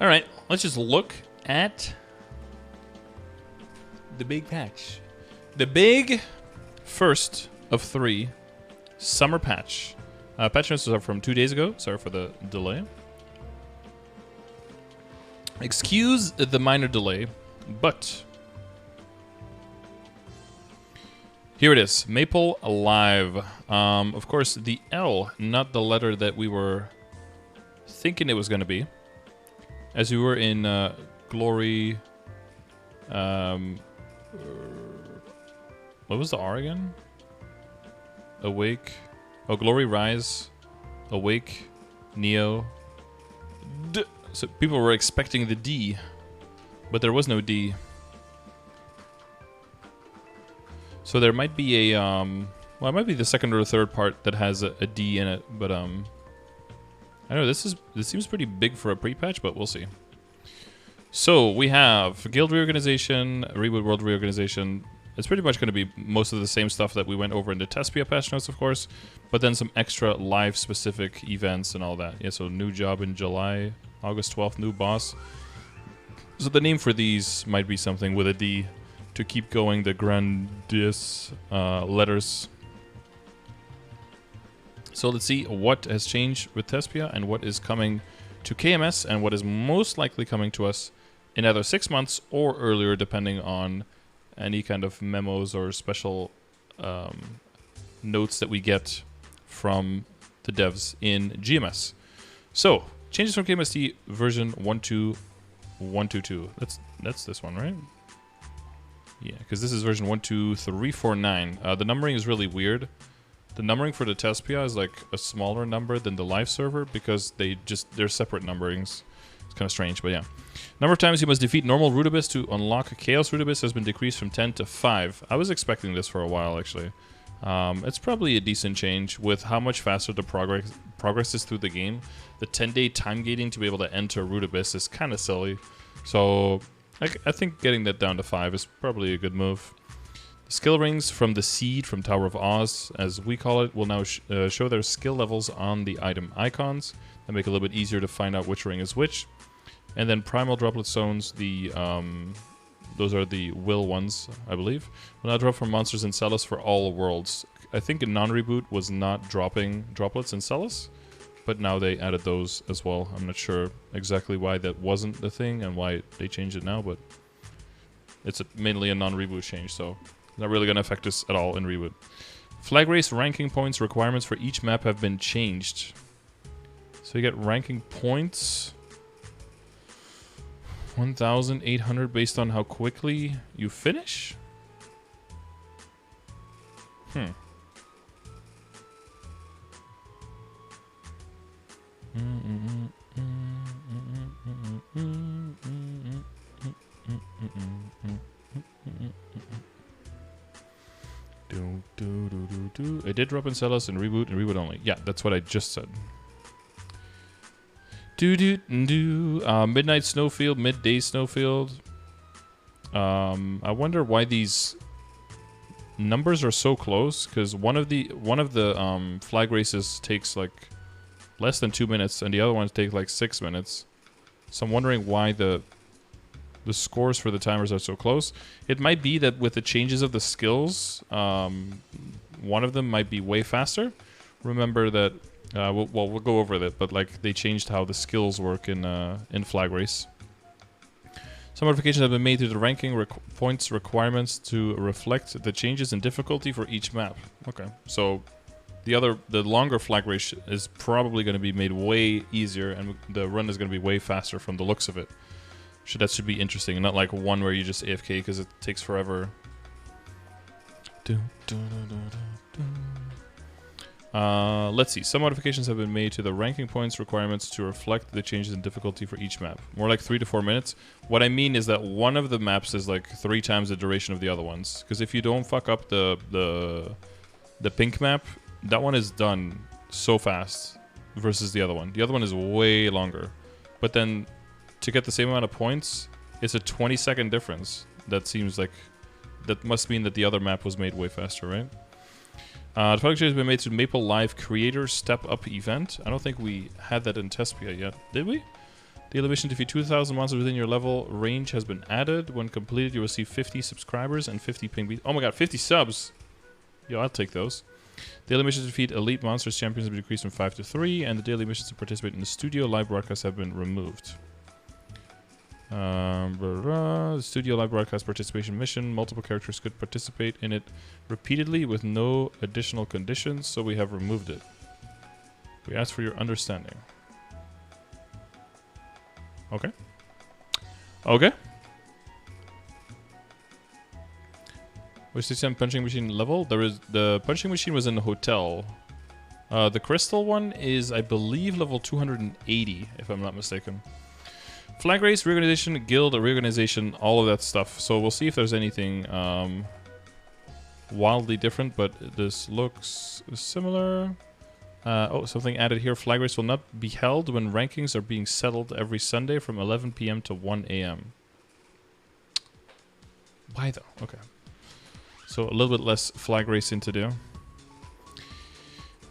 All right, let's just look at the big patch. The big first of 3 summer patch. Patch notes are from 2 days ago. Sorry for the delay. Excuse the minor delay, but here it is. Maple Live. Of course, the L, not the letter that we were thinking it was going to be. As we were in Glory... what was the R again? Awake. Oh, Glory Rise. Awake. Neo. So people were expecting the D, but there was no D. So there might be a well, it might be the second or third part that has a D in it, but I don't know. This seems pretty big for a pre-patch, but we'll see. So we have Guild Reorganization, Reboot World Reorganization. It's pretty much going to be most of the same stuff that we went over in the Tespia patch notes, of course, but then some extra live-specific events and all that. Yeah, so new job in July, August 12th, new boss. So the name for these might be something with a D to keep going the grandiose letters. So let's see what has changed with Tespia and what is coming to KMS and what is most likely coming to us in either 6 months or earlier, depending on any kind of memos or special notes that we get from the devs in GMS. So, changes from KMST version 12122. That's this one, right? Yeah, because this is version 12349. The numbering is really weird. The numbering for the Tespia is like a smaller number than the live server because they're separate numberings. It's kind of strange, but yeah. Number of times you must defeat normal Rudibus to unlock Chaos Rudibus has been decreased from 10 to 5. I was expecting this for a while, actually. It's probably a decent change with how much faster the progress is through the game. The 10-day time gating to be able to enter Rudibus is kind of silly. So I think getting that down to 5 is probably a good move. The skill rings from the Seed from Tower of Oz, as we call it, will now show their skill levels on the item icons. That make it a little bit easier to find out which ring is which. And then Primal Droplet Stones, those are the will ones, I believe, will now drop from monsters in Celis for all worlds. I think in non-reboot was not dropping droplets in Celis, but now they added those as well. I'm not sure exactly why that wasn't the thing and why they changed it now, but it's mainly a non-reboot change, so not really going to affect us at all in Reboot. Flag Race ranking points requirements for each map have been changed. So you get ranking points... 1,800 based on how quickly you finish? It did drop in Celis and Reboot only. Yeah, that's what I just said. Midnight Snowfield, Midday Snowfield. I wonder why these numbers are so close, because one of the flag races takes like less than 2 minutes, and the other ones take like 6 minutes. So I'm wondering why the scores for the timers are so close. It might be that with the changes of the skills, one of them might be way faster. Remember that. We'll go over that, but like they changed how the skills work in Flag Race. Some modifications have been made to the ranking points requirements to reflect the changes in difficulty for each map. Okay, so the longer Flag Race is probably going to be made way easier, and the run is going to be way faster from the looks of it. That should be interesting, and not like one where you just AFK because it takes forever. Let's see. Some modifications have been made to the ranking points requirements to reflect the changes in difficulty for each map. More like 3 to 4 minutes. What I mean is that one of the maps is like 3 times the duration of the other ones. Because if you don't fuck up the pink map, that one is done so fast versus the other one. The other one is way longer. But then to get the same amount of points, it's a 20-second difference. That seems like... That must mean that the other map was made way faster, right? The product change has been made to Maple Live Creator Step Up event. I don't think we had that in Tespia yet, did we? Daily mission: defeat 2,000 monsters within your level range has been added. When completed, you will receive 50 subscribers and 50 ping beats. Oh my god, 50 subs! Yo, I'll take those. Daily missions to defeat elite monsters champions have been decreased from 5 to 3, and the daily missions to participate in the studio live broadcast have been removed. The studio live broadcast participation mission. Multiple characters could participate in it repeatedly with no additional conditions, so we have removed it. We ask for your understanding. Okay. Okay. Which the punching machine level? There is the punching machine was in the hotel. The crystal one is, I believe, level 280, if I'm not mistaken. Flag race, reorganization, guild, reorganization, all of that stuff. So we'll see if there's anything wildly different, but this looks similar. Oh, something added here. Flag race will not be held when rankings are being settled every Sunday from 11 p.m. to 1 a.m. Why though? Okay. So a little bit less flag racing to do.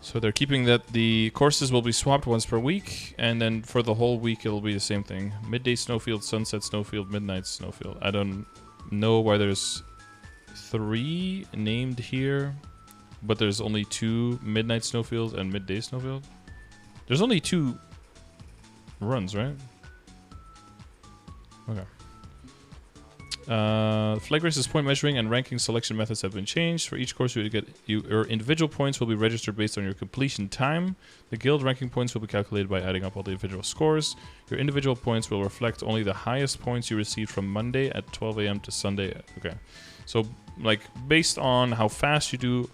So they're keeping that the courses will be swapped once per week, and then for the whole week it'll be the same thing. Midday snowfield, sunset snowfield, midnight snowfield. I don't know why there's 3 named here, but there's only 2 midnight snowfield and midday snowfield. There's only 2 runs, right? Okay. Flag races, point measuring, and ranking selection methods have been changed. For each course, your individual points will be registered based on your completion time. The guild ranking points will be calculated by adding up all the individual scores. Your individual points will reflect only the highest points you received from Monday at 12 a.m. to Sunday. Okay, so like based on how fast you do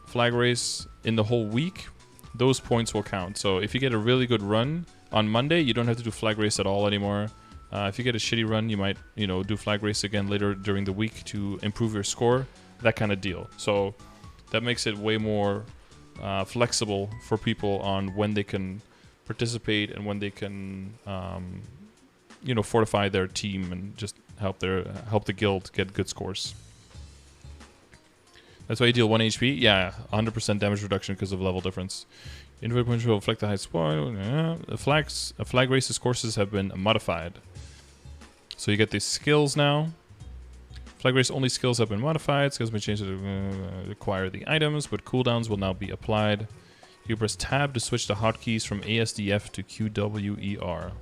flag race in the whole week, those points will count. So if you get a really good run on Monday, you don't have to do flag race at all anymore. If you get a shitty run, you might, do flag race again later during the week to improve your score, that kind of deal. So that makes it way more flexible for people on when they can participate and when they can, fortify their team and just help the guild get good scores. That's why you deal 1 HP. Yeah, 100% damage reduction because of level difference. Individual points will reflect the highest point. The flag races courses have been modified. So you get these skills now. Flag race only skills have been modified. Skills have been changed to acquire the items, but cooldowns will now be applied. You press tab to switch the hotkeys from ASDF to QWER.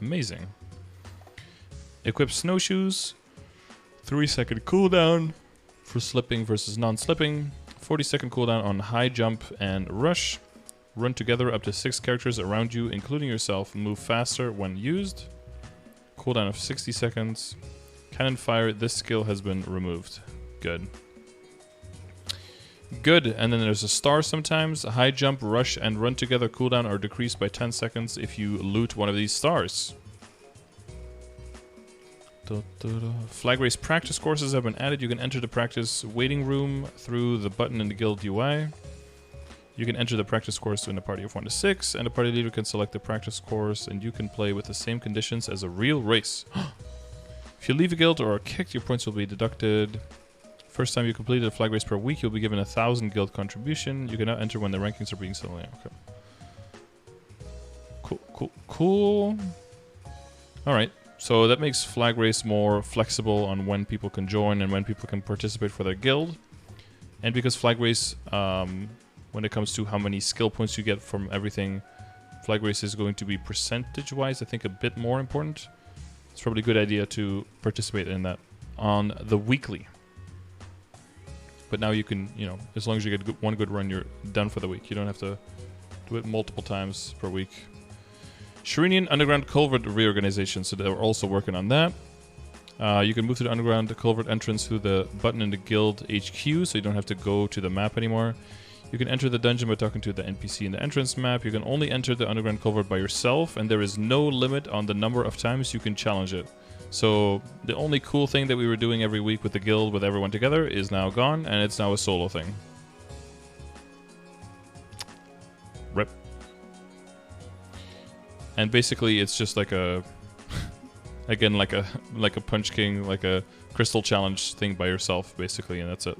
Amazing. Equip snowshoes. 3-second cooldown for slipping versus non-slipping. 40-second cooldown on high jump and rush. Run together up to 6 characters around you, including yourself. Move faster when used. Cooldown of 60 seconds. Cannon fire, this skill has been removed. Good. Good, and then there's a star sometimes. High jump, rush, and run together cooldown are decreased by 10 seconds if you loot one of these stars. Flag race practice courses have been added. You can enter the practice waiting room through the button in the guild UI. You can enter the practice course in a party of 1 to 6, and the party leader can select the practice course, and you can play with the same conditions as a real race. If you leave a guild or are kicked, your points will be deducted. First time you completed a flag race per week, you'll be given 1,000 guild contribution. You can now enter when the rankings are being set. Okay. Cool. Alright, so that makes flag race more flexible on when people can join and when people can participate for their guild. And because flag race, when it comes to how many skill points you get from everything, flag race is going to be percentage-wise, I think, a bit more important. It's probably a good idea to participate in that on the weekly. But now you can, as long as you get one good run, you're done for the week. You don't have to do it multiple times per week. Sharinian Underground Culvert reorganization, so they're also working on that. You can move to the underground culvert entrance through the button in the guild HQ, so you don't have to go to the map anymore. You can enter the dungeon by talking to the NPC in the entrance map. You can only enter the underground culvert by yourself, and there is no limit on the number of times you can challenge it. So the only cool thing that we were doing every week with the guild with everyone together is now gone, and it's now a solo thing. Rip. And basically it's just like a again like a Punch King, like a crystal challenge thing by yourself basically, and that's it.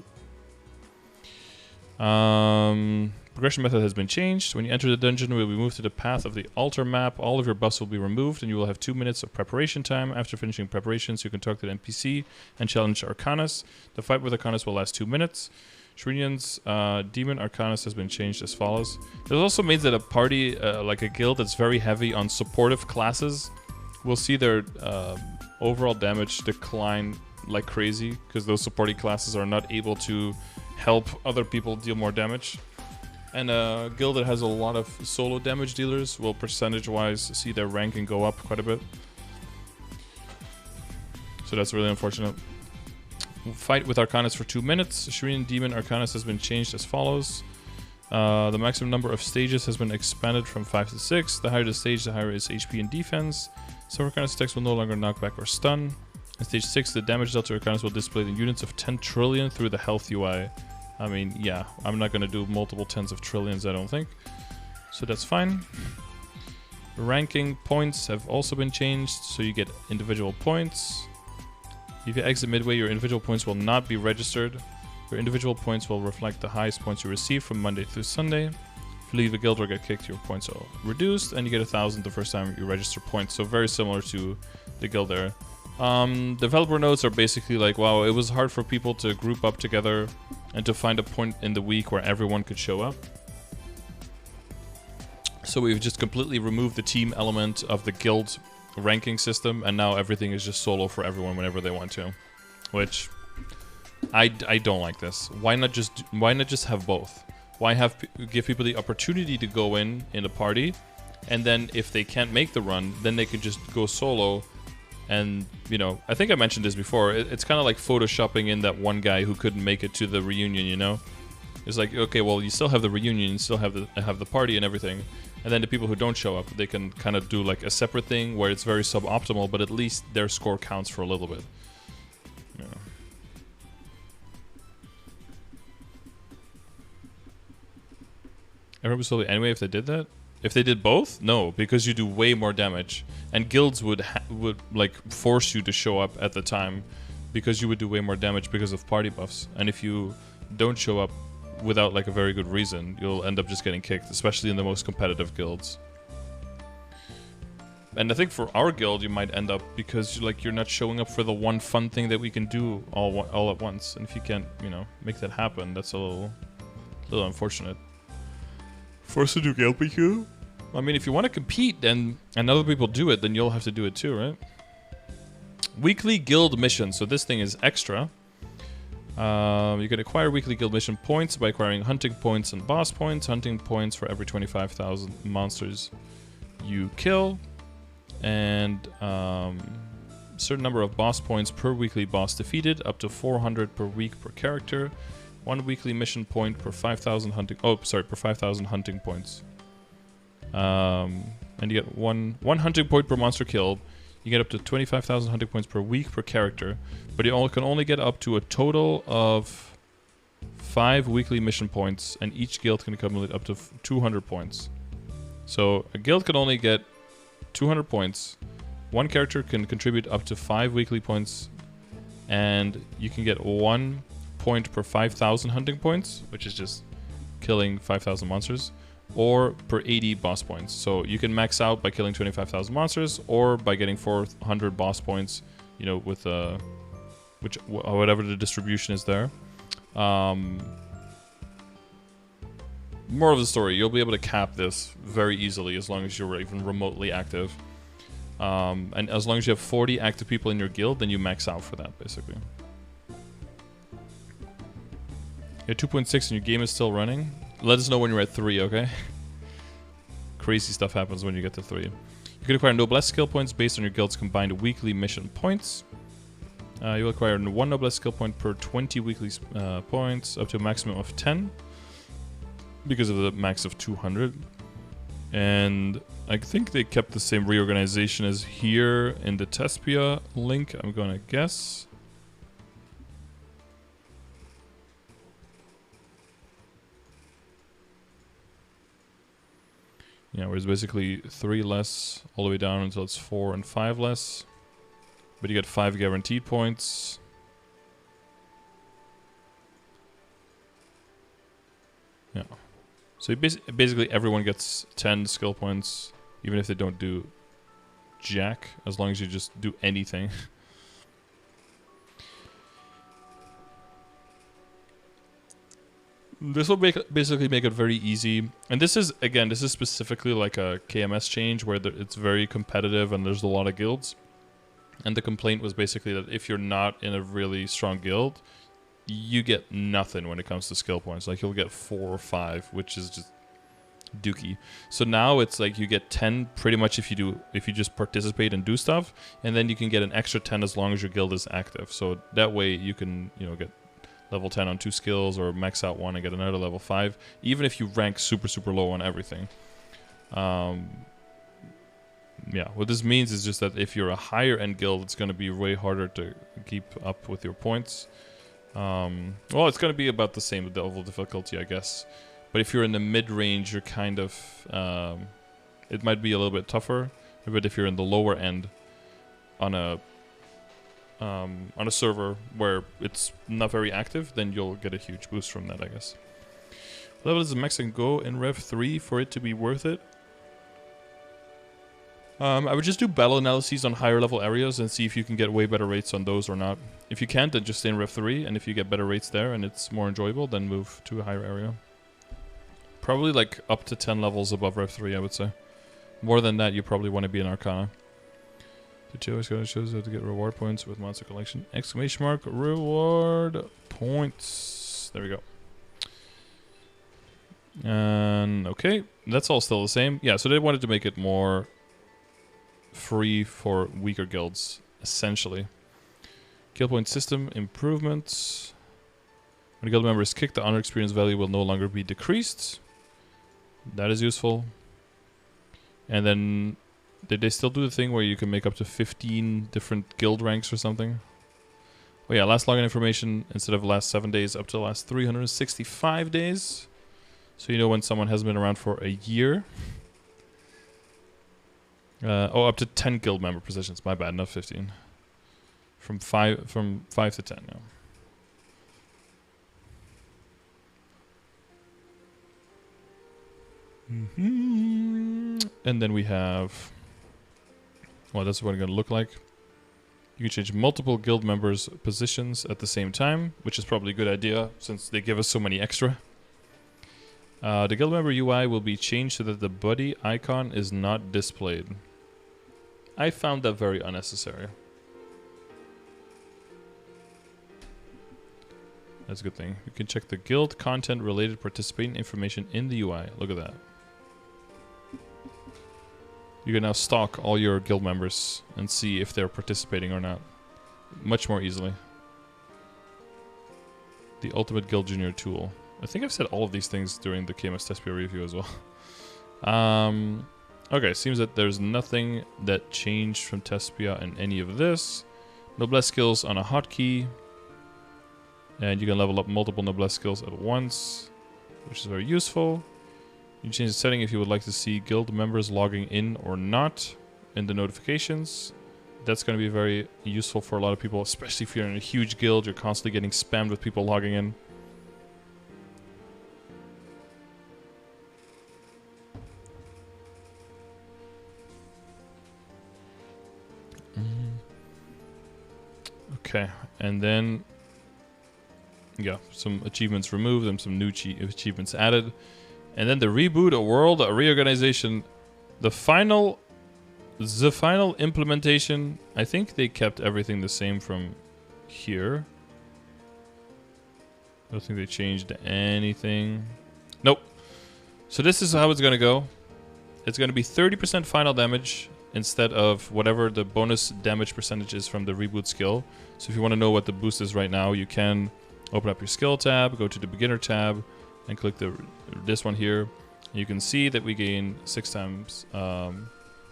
Progression method has been changed. When you enter the dungeon, you will be moved to the path of the altar map. All of your buffs will be removed, and you will have 2 minutes of preparation time. After finishing preparations, you can talk to the NPC and challenge Arcanus. The fight with Arcanus will last 2 minutes. Shrinian's Demon Arcanus has been changed as follows. This also means that a party, like a guild that's very heavy on supportive classes, will see their overall damage decline like crazy, because those supporting classes are not able to help other people deal more damage. And a guild that has a lot of solo damage dealers will percentage-wise see their ranking go up quite a bit. So that's really unfortunate. We'll fight with Arcanus for 2 minutes. Shrinian Demon Arcanus has been changed as follows. The maximum number of stages has been expanded from 5 to 6. The higher the stage, the higher its HP and defense. Some Arcanus attacks will no longer knock back or stun. In stage 6, the damage dealt to Arcanus will display the units of 10 trillion through the health UI. I mean, yeah, I'm not going to do multiple tens of trillions, I don't think. So that's fine. Ranking points have also been changed, so you get individual points. If you exit midway, your individual points will not be registered. Your individual points will reflect the highest points you receive from Monday through Sunday. If you leave a guild or get kicked, your points are reduced, and you get 1,000 the first time you register points. So very similar to the guild there. Developer notes are basically like, wow, it was hard for people to group up together and to find a point in the week where everyone could show up. So we've just completely removed the team element of the guild ranking system, and now everything is just solo for everyone whenever they want to, which I don't like this. Why not just have both? Why give people the opportunity to go in a party, and then if they can't make the run, then they could just go solo. And, you know, I think I mentioned this before. It's kind of like photoshopping in that one guy who couldn't make it to the reunion, you know? It's like, okay, well, you still have the reunion, you still have the party and everything. And then the people who don't show up, they can kind of do like a separate thing where it's very suboptimal, but at least their score counts for a little bit. Yeah. Everyone would slowly anyway if they did that? If they did both? No, because you do way more damage. And guilds would like force you to show up at the time because you would do way more damage because of party buffs. And if you don't show up without like a very good reason, you'll end up just getting kicked, especially in the most competitive guilds. And I think for our guild, you might end up because you're not showing up for the one fun thing that we can do all at once. And if you can't, you know, make that happen, that's a little unfortunate. Forced to do guild PQ? I mean, if you want to compete and other people do it, then you'll have to do it too, right? Weekly guild mission. So this thing is extra. You can acquire weekly guild mission points by acquiring hunting points and boss points. Hunting points for every 25,000 monsters you kill. And certain number of boss points per weekly boss defeated, up to 400 per week per character. 1 weekly mission point per 5,000 hunting. Oh, sorry, per 5,000 hunting points. And you get one hunting point per monster killed. You get up to 25,000 hunting points per week per character, but you can only get up to a total of 5 weekly mission points, and each guild can accumulate up to 200 points. So a guild can only get 200 points. One character can contribute up to 5 weekly points, and you can get 1 point per 5,000 hunting points, which is just killing 5,000 monsters, or per 80 boss points. So you can max out by killing 25,000 monsters, or by getting 400 boss points, you know, with whatever the distribution is there. More of the story, you'll be able to cap this very easily as long as you're even remotely active. And as long as you have 40 active people in your guild, then you max out for that, basically. You're 2.6 and your game is still running. Let us know when you're at 3, okay? Crazy stuff happens when you get to 3. You can acquire noblesse skill points based on your guild's combined weekly mission points. You'll acquire 1 noblesse skill point per 20 weekly points, up to a maximum of 10, because of the max of 200. And I think they kept the same reorganization as here in the Tespia link, I'm gonna guess. Yeah, where it's basically 3 less all the way down until it's 4 and 5 less. But you get 5 guaranteed points. Yeah. So basically everyone gets 10 skill points, even if they don't do jack, as long as you just do anything. This will basically make it very easy. And this is, again, this is specifically like a KMS change where it's very competitive and there's a lot of guilds. And the complaint was basically that if you're not in a really strong guild, you get nothing when it comes to skill points. Like you'll get 4 or 5, which is just dookie. So now it's like you get 10 pretty much if you just participate and do stuff, and then you can get an extra 10 as long as your guild is active. So that way you can, you know, get level 10 on 2 skills or max out 1 and get another level 5, even if you rank super, super low on everything. Yeah, what this means is just that if you're a higher end guild, it's going to be way harder to keep up with your points. Well, it's going to be about the same with the level difficulty, I guess. But if you're in the mid-range, you're kind of... it might be a little bit tougher. But if you're in the lower end on a server where it's not very active, then you'll get a huge boost from that, I guess. What level does the max and go in Rev 3 for it to be worth it? I would just do battle analyses on higher level areas and see if you can get way better rates on those or not. If you can't, then just stay in Rev 3, and if you get better rates there and it's more enjoyable, then move to a higher area. Probably like up to 10 levels above Rev 3, I would say. More than that, you probably want to be in Arcana. The choice code shows how to get reward points with monster collection. Exclamation mark, reward points. There we go. And okay, that's all still the same. Yeah, so they wanted to make it more free for weaker guilds, essentially. Kill point system improvements. When a guild member is kicked, the honor experience value will no longer be decreased. That is useful. And then, did they still do the thing where you can make up to 15 different guild ranks or something? Oh yeah, last login information instead of last 7 days up to the last 365 days. So you know when someone has been around for a year. Oh, up to 10 guild member positions. My bad, not 15. From 5 to 10 now. And then we have... Well, that's what it's going to look like. You can change multiple guild members' positions at the same time, which is probably a good idea since they give us so many extra. The guild member UI will be changed so that the buddy icon is not displayed. I found that very unnecessary. That's a good thing. You can check the guild content related participating information in the UI. Look at that. You can now stalk all your guild members and see if they're participating or not. Much more easily. The Ultimate Guild Junior tool. I think I've said all of these things during the KMS Tespia review as well. Okay, seems that there's nothing that changed from Tespia in any of this. Noblesse skills on a hotkey. And you can level up multiple noblesse skills at once, which is very useful. You can change the setting if you would like to see guild members logging in or not in the notifications. That's going to be very useful for a lot of people, especially if you're in a huge guild. You're constantly getting spammed with people logging in. Okay, and then, yeah, some achievements removed and some new achievements added. And then the Reboot, a world, a reorganization. The final implementation, I think they kept everything the same from here. I don't think they changed anything. Nope. So this is how it's going to go. It's going to be 30% final damage instead of whatever the bonus damage percentage is from the Reboot skill. So if you want to know what the boost is right now, you can open up your skill tab, go to the beginner tab, and click this one here. You can see that we gain 6 times.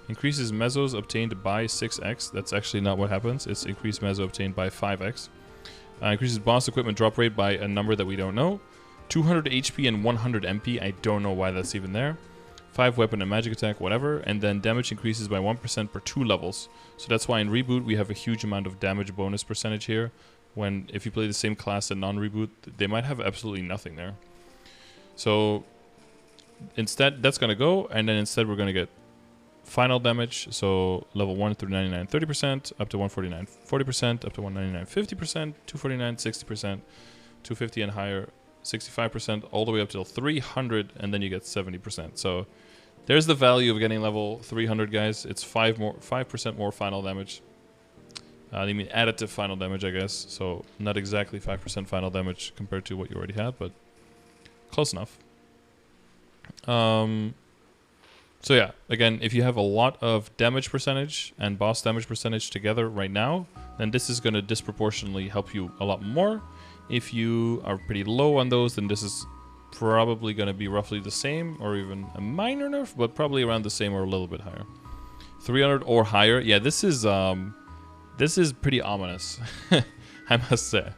Increases mesos obtained by 6x. That's actually not what happens. It's increased meso obtained by 5x. Increases boss equipment drop rate by a number that we don't know. 200 HP and 100 MP. I don't know why that's even there. 5 weapon and magic attack, whatever. And then damage increases by 1% per 2 levels. So that's why in Reboot we have a huge amount of damage bonus percentage here. When if you play the same class in non-Reboot, they might have absolutely nothing there. So instead, that's going to go, and then instead we're going to get final damage. So level 1 through 99, 30%, up to 149, 40%, up to 199, 50%, 249, 60%, 250 and higher, 65%, all the way up till 300, and then you get 70%. So there's the value of getting level 300, guys. It's 5% more final damage. I mean additive final damage, I guess. So not exactly 5% final damage compared to what you already had, but close enough. So yeah, again, if you have a lot of damage percentage and boss damage percentage together right now, then this is going to disproportionately help you a lot more. If you are pretty low on those, then this is probably going to be roughly the same, or even a minor nerf, but probably around the same or a little bit higher. 300 or higher. Yeah, this is pretty ominous, I must say.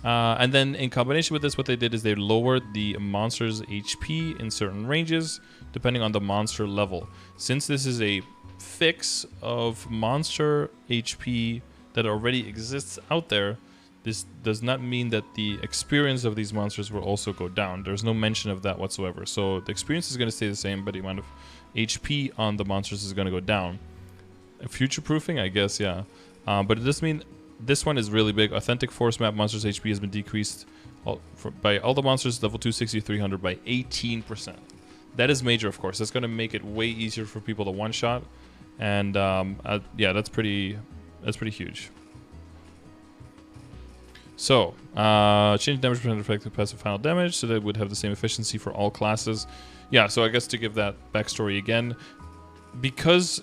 And then in combination with this, what they did is they lowered the monster's HP in certain ranges, depending on the monster level. Since this is a fix of monster HP that already exists out there, this does not mean that the experience of these monsters will also go down. There's no mention of that whatsoever. So the experience is going to stay the same, but the amount of HP on the monsters is going to go down. Future-proofing, I guess, yeah. But it does mean this one is really big. Authentic Force Map monsters' HP has been decreased by all the monsters level 260 300 by 18%. That is major, of course. That's going to make it way easier for people to one-shot. And yeah, that's pretty huge. So, change damage percent effective passive final damage, so that it would have the same efficiency for all classes. Yeah, so I guess to give that backstory again, because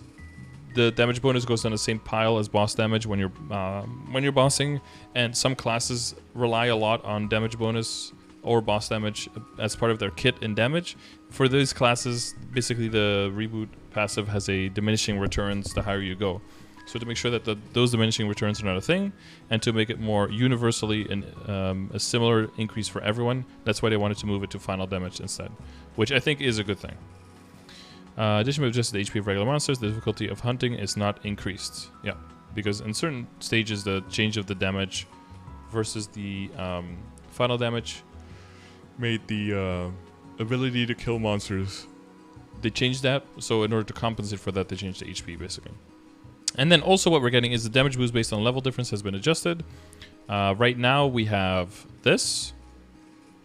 the damage bonus goes on the same pile as boss damage when you're bossing, and some classes rely a lot on damage bonus or boss damage as part of their kit and damage. For those classes, basically the Reboot passive has a diminishing returns the higher you go. So to make sure that those diminishing returns are not a thing, and to make it more universally a similar increase for everyone, that's why they wanted to move it to final damage instead, which I think is a good thing. Additionally, with just the HP of regular monsters, the difficulty of hunting is not increased. Yeah, because in certain stages, the change of the damage versus the final damage made the ability to kill monsters. They changed that, so in order to compensate for that, they changed the HP, basically. And then also what we're getting is the damage boost based on level difference has been adjusted. Right now we have this,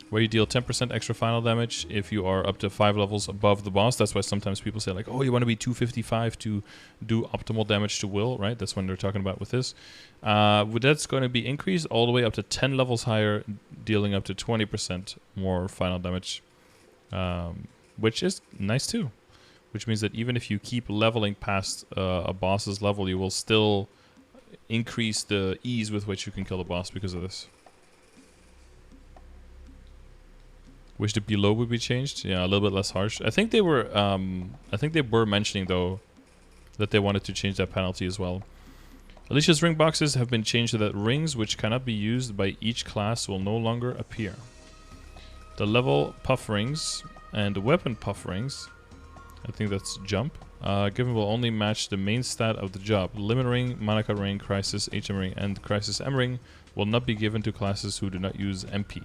where you deal 10% extra final damage if you are up to 5 levels above the boss. That's why sometimes people say like, oh, you want to be 255 to do optimal damage to will, right? That's when they're talking about with this. That's going to be increased all the way up to 10 levels higher, dealing up to 20% more final damage, which is nice too. Which means that even if you keep leveling past a boss's level, you will still increase the ease with which you can kill the boss because of this. Wish the below would be changed. Yeah, a little bit less harsh. I think they were mentioning though that they wanted to change that penalty as well. Alicia's ring boxes have been changed so that rings which cannot be used by each class will no longer appear. The level puff rings and weapon puff rings, I think that's jump, given will only match the main stat of the job. Limit ring, Monica ring, crisis HM ring, and crisis M ring will not be given to classes who do not use MP.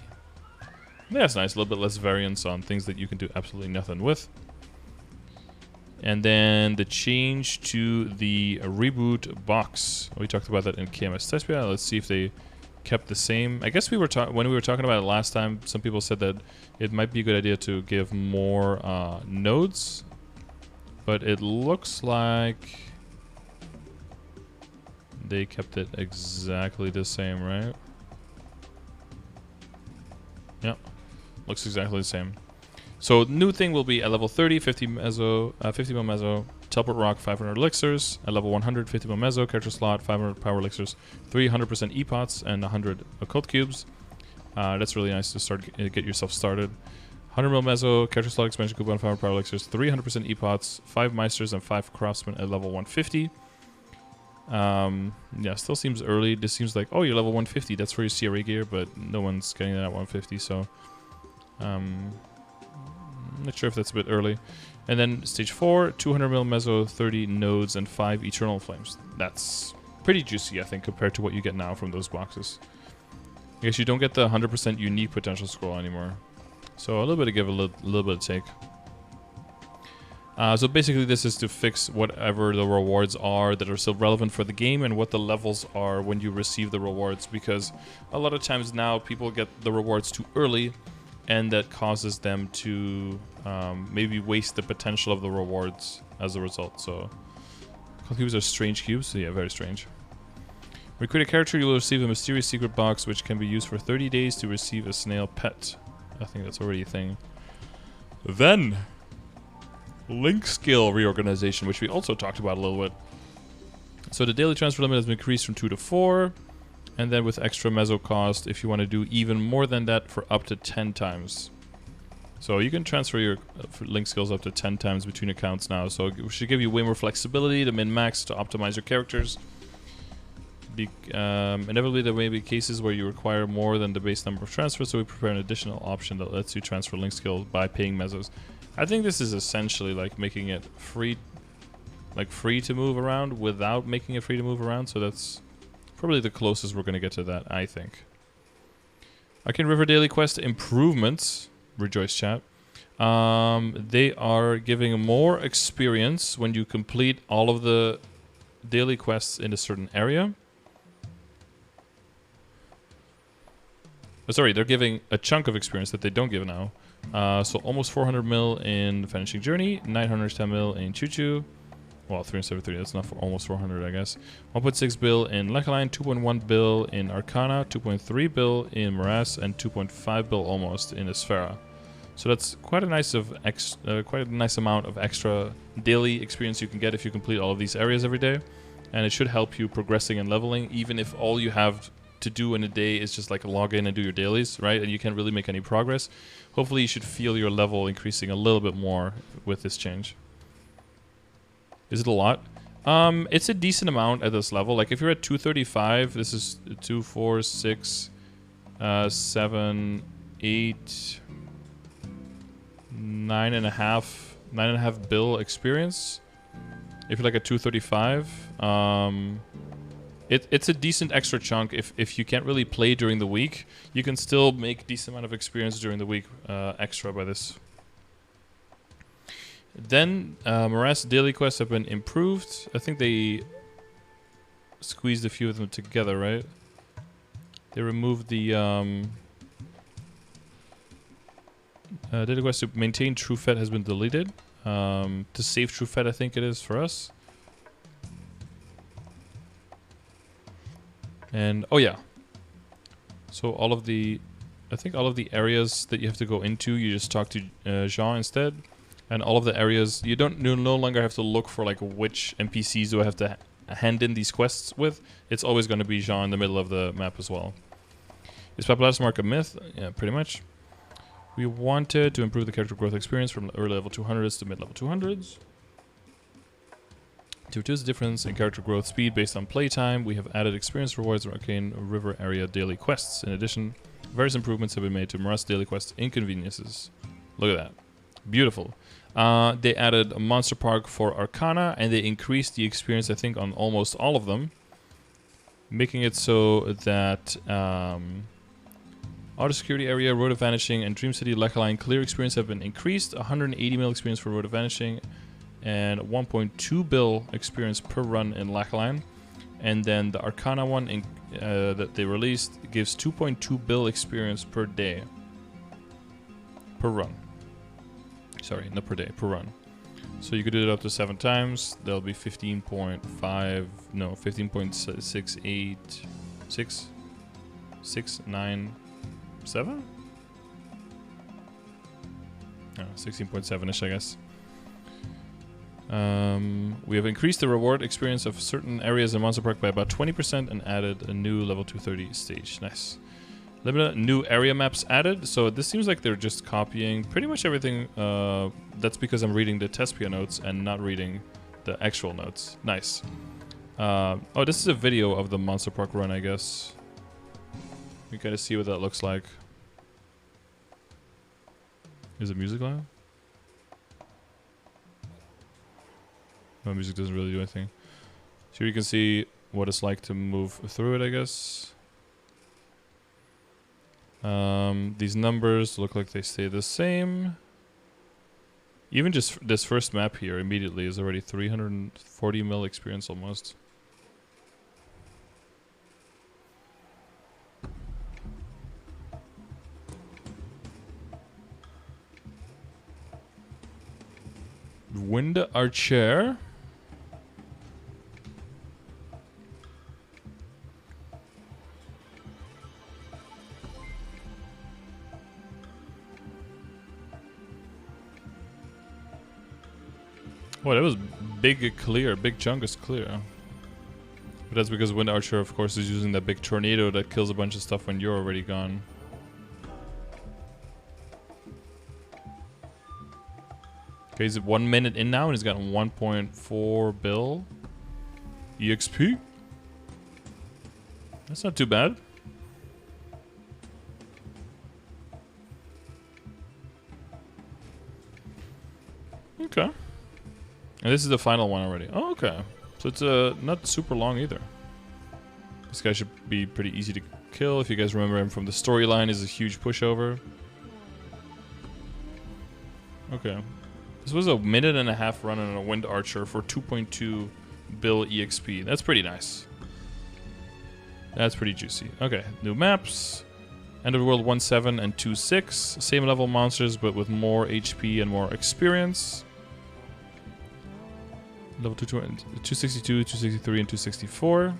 That's nice, a little bit less variance on things that you can do absolutely nothing with. And then the change to the Reboot box. We talked about that in KMS test beta. Let's see if they kept the same. I guess when we were talking about it last time, some people said that it might be a good idea to give more nodes. But it looks like they kept it exactly the same, right? Yep. Looks exactly the same. So new thing will be at level 30, 50 mezzo, 50 mil mezzo, teleport rock, 500 elixirs. At level 100, 50 mil mezzo, character slot, 500 power elixirs, 300% epots, and 100 occult cubes. That's really nice to get yourself started. 100 mil mezzo, character slot expansion coupon, 500 power elixirs, 300% epots, 5 meisters, and 5 craftsmen at level 150. Yeah, still seems early. This seems like, oh, you're level 150. That's for your CRA gear, but no one's getting that at 150, so I'm not sure if that's a bit early. And then stage 4, 200 mil mezzo, 30 nodes, and 5 eternal flames. That's pretty juicy, I think, compared to what you get now from those boxes. I guess you don't get the 100% unique potential scroll anymore. So a little bit of give, a little bit of take. So basically this is to fix whatever the rewards are that are still relevant for the game and what the levels are when you receive the rewards, because a lot of times now people get the rewards too early and that causes them to maybe waste the potential of the rewards as a result. So cubes are strange cubes, so yeah, very strange. When you create a character, you will receive a mysterious secret box which can be used for 30 days to receive a snail pet. I think that's already a thing. Then link skill reorganization, which we also talked about a little bit. So the daily transfer limit has been increased from 2 to 4, and then with extra meso cost, if you want to do even more than that, for up to 10 times. So you can transfer your link skills up to 10 times between accounts now. So it should give you way more flexibility to min-max to optimize your characters. Inevitably, there may be cases where you require more than the base number of transfers, so we prepare an additional option that lets you transfer link skills by paying mesos. I think this is essentially like making it free, to move around without making it free to move around. So that's probably the closest we're going to get to that, I think. Arcane River Daily Quest improvements. Rejoice, chat. They are giving more experience when you complete all of the daily quests in a certain area. Oh, sorry, they're giving a chunk of experience that they don't give now. So almost 400 mil in Vanishing Journey, 910 mil in Choo Choo. Well, 373, that's not for almost 400, I guess. 1.6 bill in Lechaline, 2.1 bill in Arcana, 2.3 bill in Morass, and 2.5 bill almost in Esfera. So that's quite a nice amount of extra daily experience you can get if you complete all of these areas every day. And it should help you progressing and leveling, even if all you have to do in a day is just like log in and do your dailies, right? And you can't really make any progress. Hopefully you should feel your level increasing a little bit more with this change. Is it a lot? It's a decent amount at this level. Like if you're at 235, this is 2, 4, 6, 7, 8, 9.5 bill experience. If you're like at 235, it's a decent extra chunk. If you can't really play during the week, you can still make decent amount of experience during the week extra by this. Then Morass daily quests have been improved. I think they squeezed a few of them together, right? They removed the daily quest to maintain true fed has been deleted. To save true fed, I think it is for us. And oh yeah, so I think all of the areas that you have to go into, you just talk to Jean instead. And all of the areas, you no longer have to look for like which NPCs do I have to hand in these quests with. It's always going to be Jean in the middle of the map as well. Is Papalatus Mark a myth? Yeah, pretty much. We wanted to improve the character growth experience from early level 200s to mid-level 200s. To reduce the difference in character growth speed based on playtime, we have added experience rewards and Arcane River area daily quests. In addition, various improvements have been made to Morass daily quest inconveniences. Look at that. Beautiful. They added a Monster Park for Arcana, and they increased the experience, I think, on almost all of them, making it so that Auto Security Area, Road of Vanishing, and Dream City Lechaline clear experience have been increased. 180 mil experience for Road of Vanishing, and 1.2 bill experience per run in Lechaline. And then the Arcana one that they released gives 2.2 bill experience per day. Per run. Sorry, not per day, per run. So you could do it up to 7 times. That'll be 15.5, no, 15.687? 16.7-ish, I guess. We have increased the reward experience of certain areas in Monster Park by about 20% and added a new level 230 stage. Nice. Limited new area maps added. So this seems like they're just copying pretty much everything. That's because I'm reading the Tespia notes and not reading the actual notes. Nice. Oh, this is a video of the Monster Park run, I guess. We gotta see what that looks like. Is it music loud? No, music doesn't really do anything. So you can see what it's like to move through it, I guess. These numbers look like they stay the same. Even just this first map here immediately is already 340 mil experience almost. Wind Archer. Oh, that was big clear. Big chunk is clear. But that's because Wind Archer, of course, is using that big tornado that kills a bunch of stuff when you're already gone. Okay, he's at 1 minute in now and he's gotten 1.4 bill EXP. That's not too bad. Okay. And this is the final one already. Oh, okay. So it's not super long either. This guy should be pretty easy to kill. If you guys remember him from the storyline, is a huge pushover. Okay. This was a 1.5 minute run on a Wind Archer for 2.2 bill EXP. That's pretty nice. That's pretty juicy. Okay, new maps. End of the World 1.7 and 2.6. Same level monsters, but with more HP and more experience. Level 262, 263, and 264.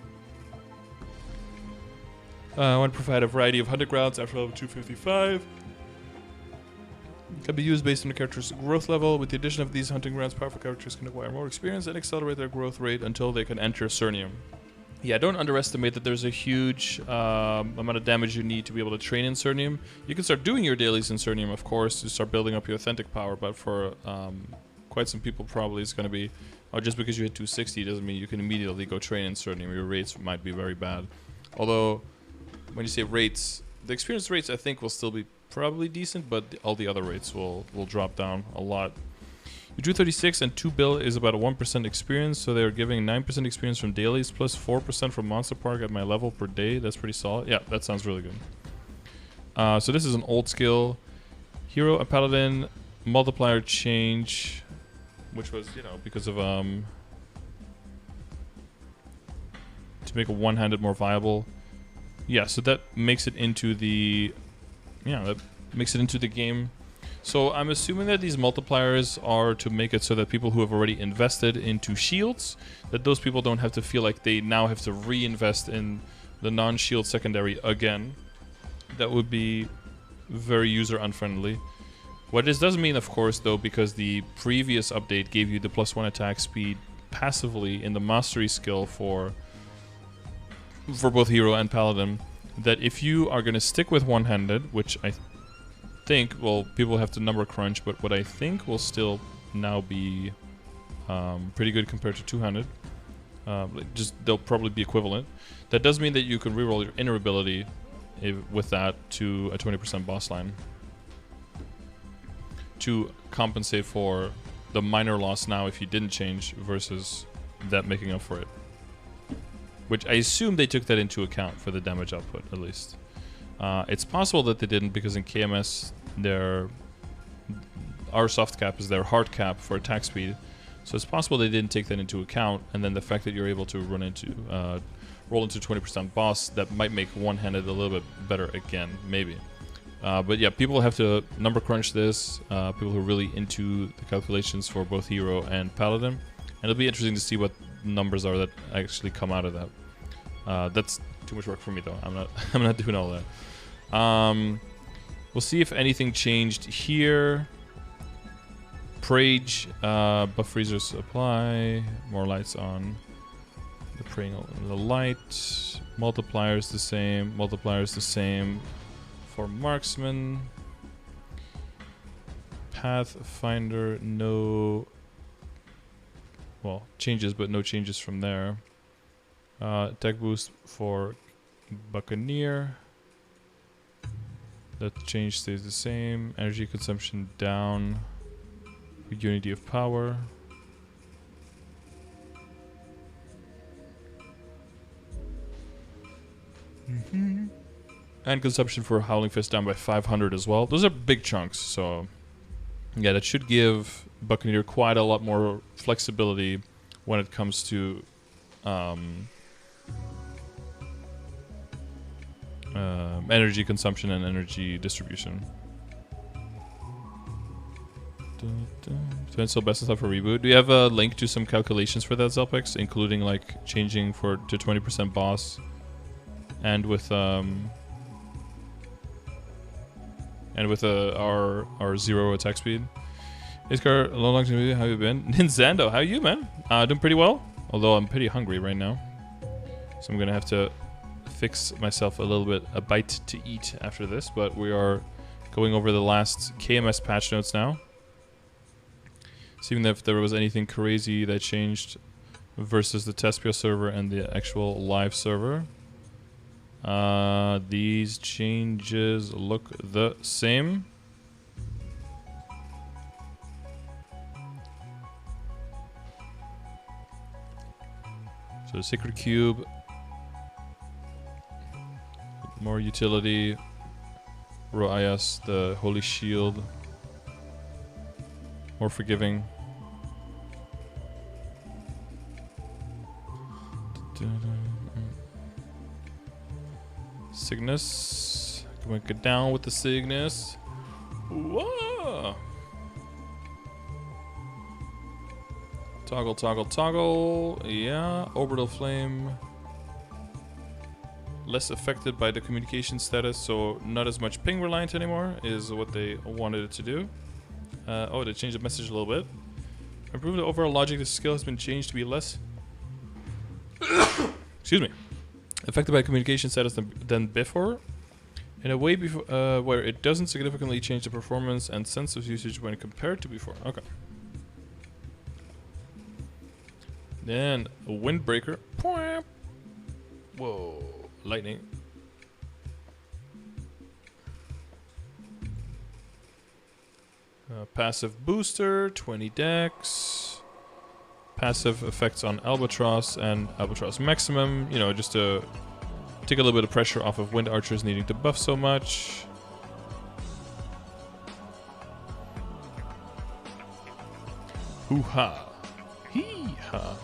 Want to provide a variety of hunting grounds after level 255. Can be used based on the character's growth level. With the addition of these hunting grounds, powerful characters can acquire more experience and accelerate their growth rate until they can enter Cernium. Yeah, don't underestimate that there's a huge amount of damage you need to be able to train in Cernium. You can start doing your dailies in Cernium, of course, to start building up your authentic power, but for quite some people probably it's going to be, oh, just because you hit 260 doesn't mean you can immediately go train in Cernium. Your rates might be very bad. Although, when you say rates, the experience rates I think will still be probably decent, but all the other rates will drop down a lot. You drew 36 and 2 bill is about a 1% experience, so they're giving 9% experience from dailies plus 4% from Monster Park at my level per day. That's pretty solid. Yeah, that sounds really good. So this is an old skill. Hero and Paladin multiplier change, which was, you know, because of to make a one-handed more viable. Yeah, so that makes it into the game. So I'm assuming that these multipliers are to make it so that people who have already invested into shields, that those people don't have to feel like they now have to reinvest in the non-shield secondary again. That would be very user unfriendly. What this does mean, of course, though, because the previous update gave you the +1 attack speed passively in the mastery skill for both hero and paladin, that if you are going to stick with one-handed, which I think, well, people have to number crunch, but what I think will still now be pretty good compared to two-handed. Just they'll probably be equivalent. That does mean that you can reroll your inner ability with that to a 20% boss line to compensate for the minor loss now if you didn't change versus that making up for it. Which I assume they took that into account for the damage output, at least. It's possible that they didn't because in KMS, our soft cap is their hard cap for attack speed. So it's possible they didn't take that into account, and then the fact that you're able to roll into 20% boss, that might make one-handed a little bit better again, maybe. But yeah, people have to number crunch this, people who are really into the calculations for both hero and paladin. And it'll be interesting to see what numbers are that actually come out of that. That's too much work for me though. I'm not doing all that. We'll see if anything changed here. Prage, buff freezers apply, more lights on the praying the light, multipliers the same for marksman. Pathfinder, no, well, changes, but no changes from there. Attack boost for buccaneer. That change stays the same. Energy consumption down. Unity of power. And consumption for Howling Fist down by 500 as well. Those are big chunks, so yeah, that should give Buccaneer quite a lot more flexibility when it comes to energy consumption and energy distribution. So still best stuff for Reboot. Do you have a link to some calculations for that, Zelpex, including like changing to 20% boss, and with our zero attack speed? Hey Scar, a long time. How you been? Ninzando, how you, man? Doing pretty well. Although I'm pretty hungry right now, so I'm gonna have to fix myself a bite to eat after this. But we are going over the last KMS patch notes now, seeing if there was anything crazy that changed versus the Tespia server and the actual live server. These changes look the same. So the Sacred Cube, more utility. Roayas, the Holy Shield, more forgiving. Cygnus, can we get down with the Cygnus? Whoa! Toggle, toggle, toggle. Yeah, orbital flame. Less affected by the communication status, so not as much ping reliant anymore, is what they wanted it to do. Oh, they changed the message a little bit. Improve the overall logic. The skill has been changed to be less excuse me, affected by communication status than before, in a way where it doesn't significantly change the performance and sense of usage when compared to before. Okay. Then a Windbreaker. Whoa, lightning. Passive booster, 20 dex. Passive effects on Albatross and Albatross Maximum. You know, just to take a little bit of pressure off of Wind Archers needing to buff so much. Hoo-ha. Hee-ha.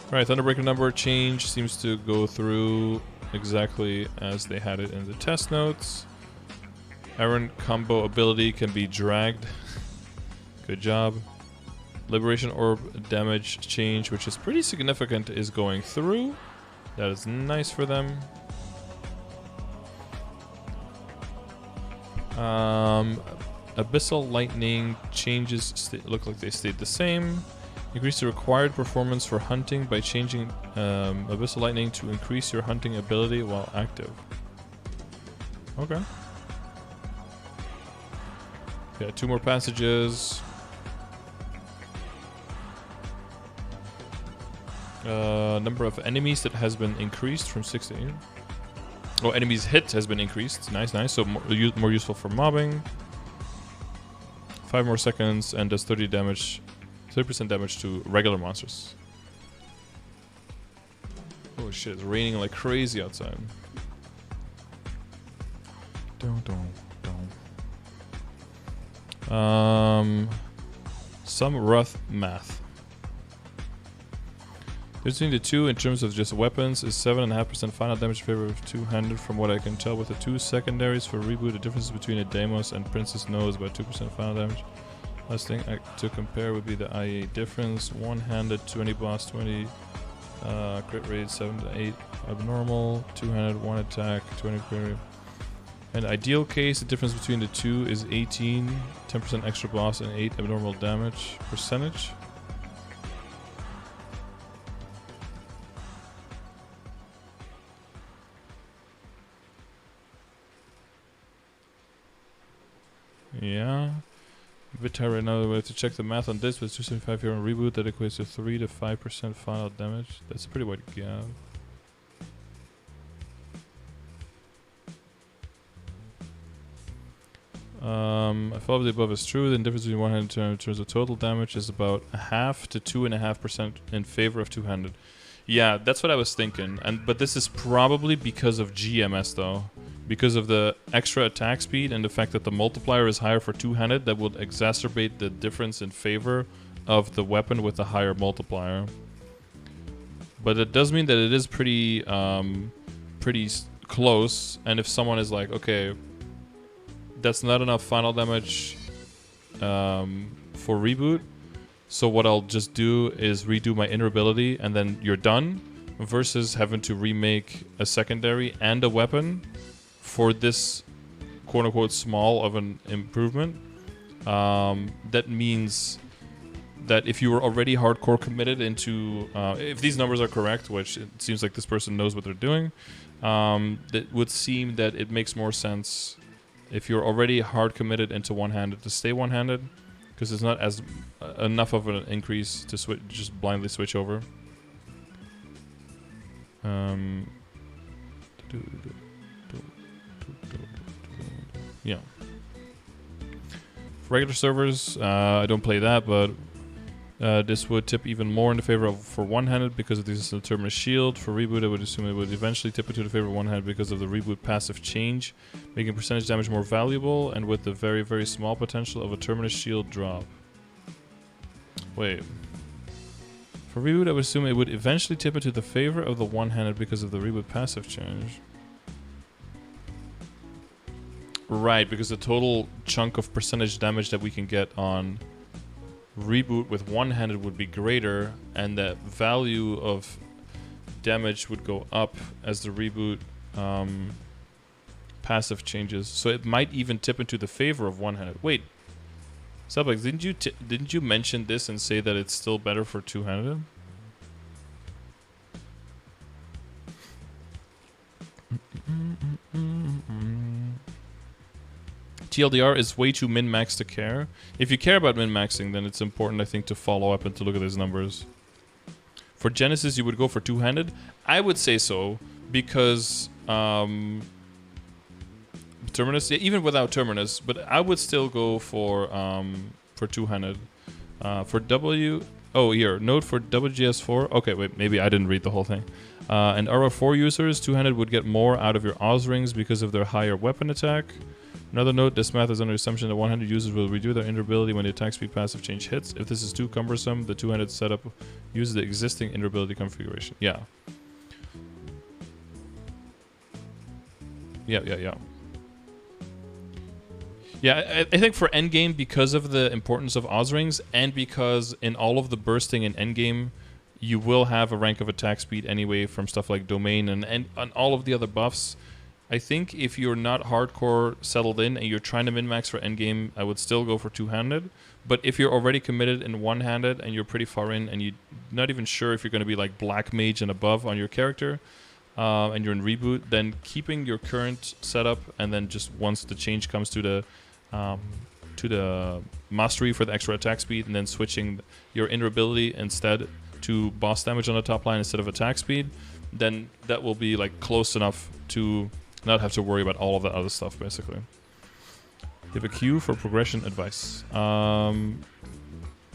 Alright, Thunderbreaker number change seems to go through exactly as they had it in the test notes. Aaron combo ability can be dragged. Good job. Liberation Orb damage change, which is pretty significant, is going through. That is nice for them. Abyssal Lightning changes look like they stayed the same. Increase the required performance for hunting by changing Abyssal Lightning to increase your hunting ability while active. Okay. Yeah, 2 more passages. Number of enemies that has been increased from 16. Oh, enemies hit has been increased. Nice, nice. So more useful for mobbing. 5 more seconds and does 30% damage to regular monsters. Oh shit, it's raining like crazy outside. Some rough math. Between the two, in terms of just weapons, is 7.5% final damage in favor of two-handed. From what I can tell with the 2 secondaries for Reboot, the difference between a Deimos and Princess No is about 2% final damage. Last thing to compare would be the IA difference. One-handed, 20 boss, 20 crit rate, 7 to 8 abnormal. Two-handed, 1 attack, 20 crit rate. In the ideal case, the difference between the two is 18, 10% extra boss, and 8 abnormal damage percentage. Yeah. Vitar right now, we have to check the math on this, but 275 here on Reboot, that equates to 3 to 5% final damage. That's a pretty wide gap. If all of the above is true, then the difference between one-handed and two-handed in terms of total damage is about 0.5 to 2.5% in favor of two-handed. Yeah, that's what I was thinking. But this is probably because of GMS though. because of the extra attack speed and the fact that the multiplier is higher for two-handed, that would exacerbate the difference in favor of the weapon with the higher multiplier. But it does mean that it is pretty close, and if someone is like, okay, that's not enough final damage for reboot, so what I'll just do is redo my inner ability and then you're done, versus having to remake a secondary and a weapon for this quote-unquote small of an improvement. That means that if you were already hardcore committed into, if these numbers are correct, which it seems like this person knows what they're doing, that would seem that it makes more sense if you're already hard committed into one-handed to stay one-handed, because it's not as enough of an increase to just blindly switch over. Yeah. For regular servers, I don't play that, but this would tip even more in the favor of for one-handed because of this Terminus shield. For reboot, I would assume it would eventually tip into the favor of one-handed because of the reboot passive change, making percentage damage more valuable, and with the very, very small potential of a Terminus shield drop. Wait. For reboot, I would assume it would eventually tip into the favor of the one-handed because of the reboot passive change. Right, because the total chunk of percentage damage that we can get on reboot with one-handed would be greater, and the value of damage would go up as the reboot passive changes. So it might even tip into the favor of one-handed. Wait, Sublex, didn't you mention this and say that it's still better for two-handed? TLDR is way too min-max to care. If you care about min-maxing, then it's important, I think, to follow up and to look at these numbers. For Genesis, you would go for two-handed? I would say so, because Terminus, yeah, even without Terminus, but I would still go for two-handed. For W, oh, here, note for WGS4. Okay, wait, maybe I didn't read the whole thing. And RO4 users, two-handed would get more out of your Oz rings because of their higher weapon attack. Another note, this math is under assumption that one-handed users will redo their inner-ability when the attack speed passive change hits. If this is too cumbersome, the two-handed setup uses the existing inner-ability configuration. Yeah. Yeah. Yeah, I think for endgame, because of the importance of Oz rings, and because in all of the bursting in endgame, you will have a rank of attack speed anyway from stuff like Domain and all of the other buffs. I think if you're not hardcore settled in and you're trying to min-max for endgame, I would still go for two-handed. But if you're already committed in one-handed and you're pretty far in and you're not even sure if you're going to be like Black Mage and above on your character, and you're in Reboot, then keeping your current setup, and then just once the change comes to the mastery for the extra attack speed, and then switching your inner ability instead to boss damage on the top line instead of attack speed, then that will be like close enough to not have to worry about all of that other stuff, basically. You have a queue for progression advice.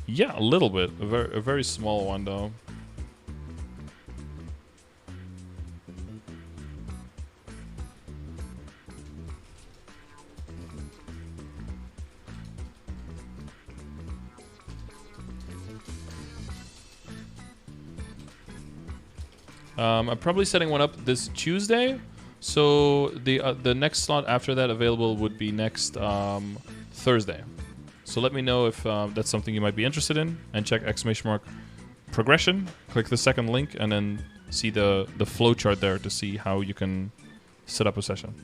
Yeah, a little bit. A very small one, though. I'm probably setting one up this Tuesday. So the next slot after that available would be next Thursday. So let me know if that's something you might be interested in, and check !progression. Click the second link and then see the flow chart there to see how you can set up a session.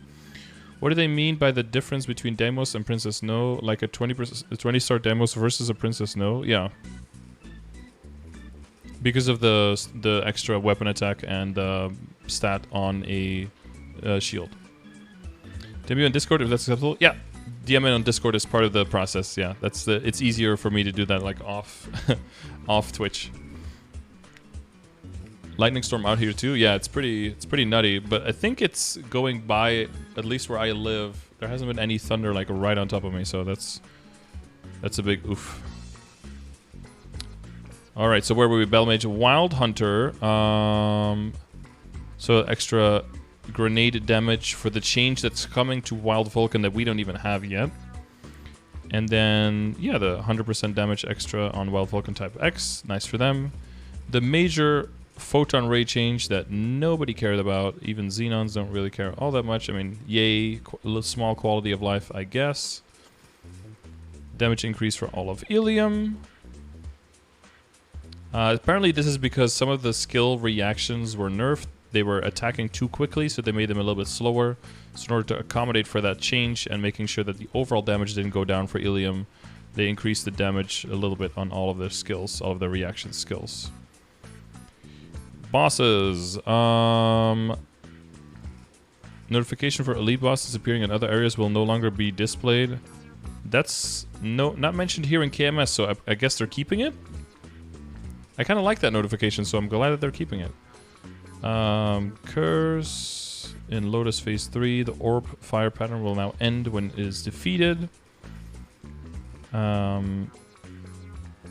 What do they mean by the difference between Deimos and Princess No? Like a 20-star Deimos versus a Princess No? Yeah. Because of the extra weapon attack and stat on a shield. DM on Discord if that's acceptable. Yeah, DMing on Discord is part of the process. Yeah, it's easier for me to do that like off off Twitch. Lightning storm out here too. Yeah, it's pretty nutty. But I think it's going by, at least where I live, there hasn't been any thunder like right on top of me. So that's a big oof. All right, so where were we? Bellmage, Wild Hunter. So extra grenade damage for the change that's coming to Wild Vulcan that we don't even have yet. And then, yeah, the 100% damage extra on Wild Vulcan type X. Nice for them. The major photon ray change that nobody cared about. Even Xenons don't really care all that much. I mean, yay, a little small quality of life, I guess. Damage increase for all of Ilium. Apparently this is because some of the skill reactions were nerfed. They were attacking too quickly, so they made them a little bit slower. So in order to accommodate for that change and making sure that the overall damage didn't go down for Ilium, they increased the damage a little bit on all of their skills, all of their reaction skills. Bosses. Notification for elite bosses appearing in other areas will no longer be displayed. That's not mentioned here in KMS, so I guess they're keeping it? I kind of like that notification, so I'm glad that they're keeping it. Curse in Lotus Phase 3. The orb fire pattern will now end when it is defeated.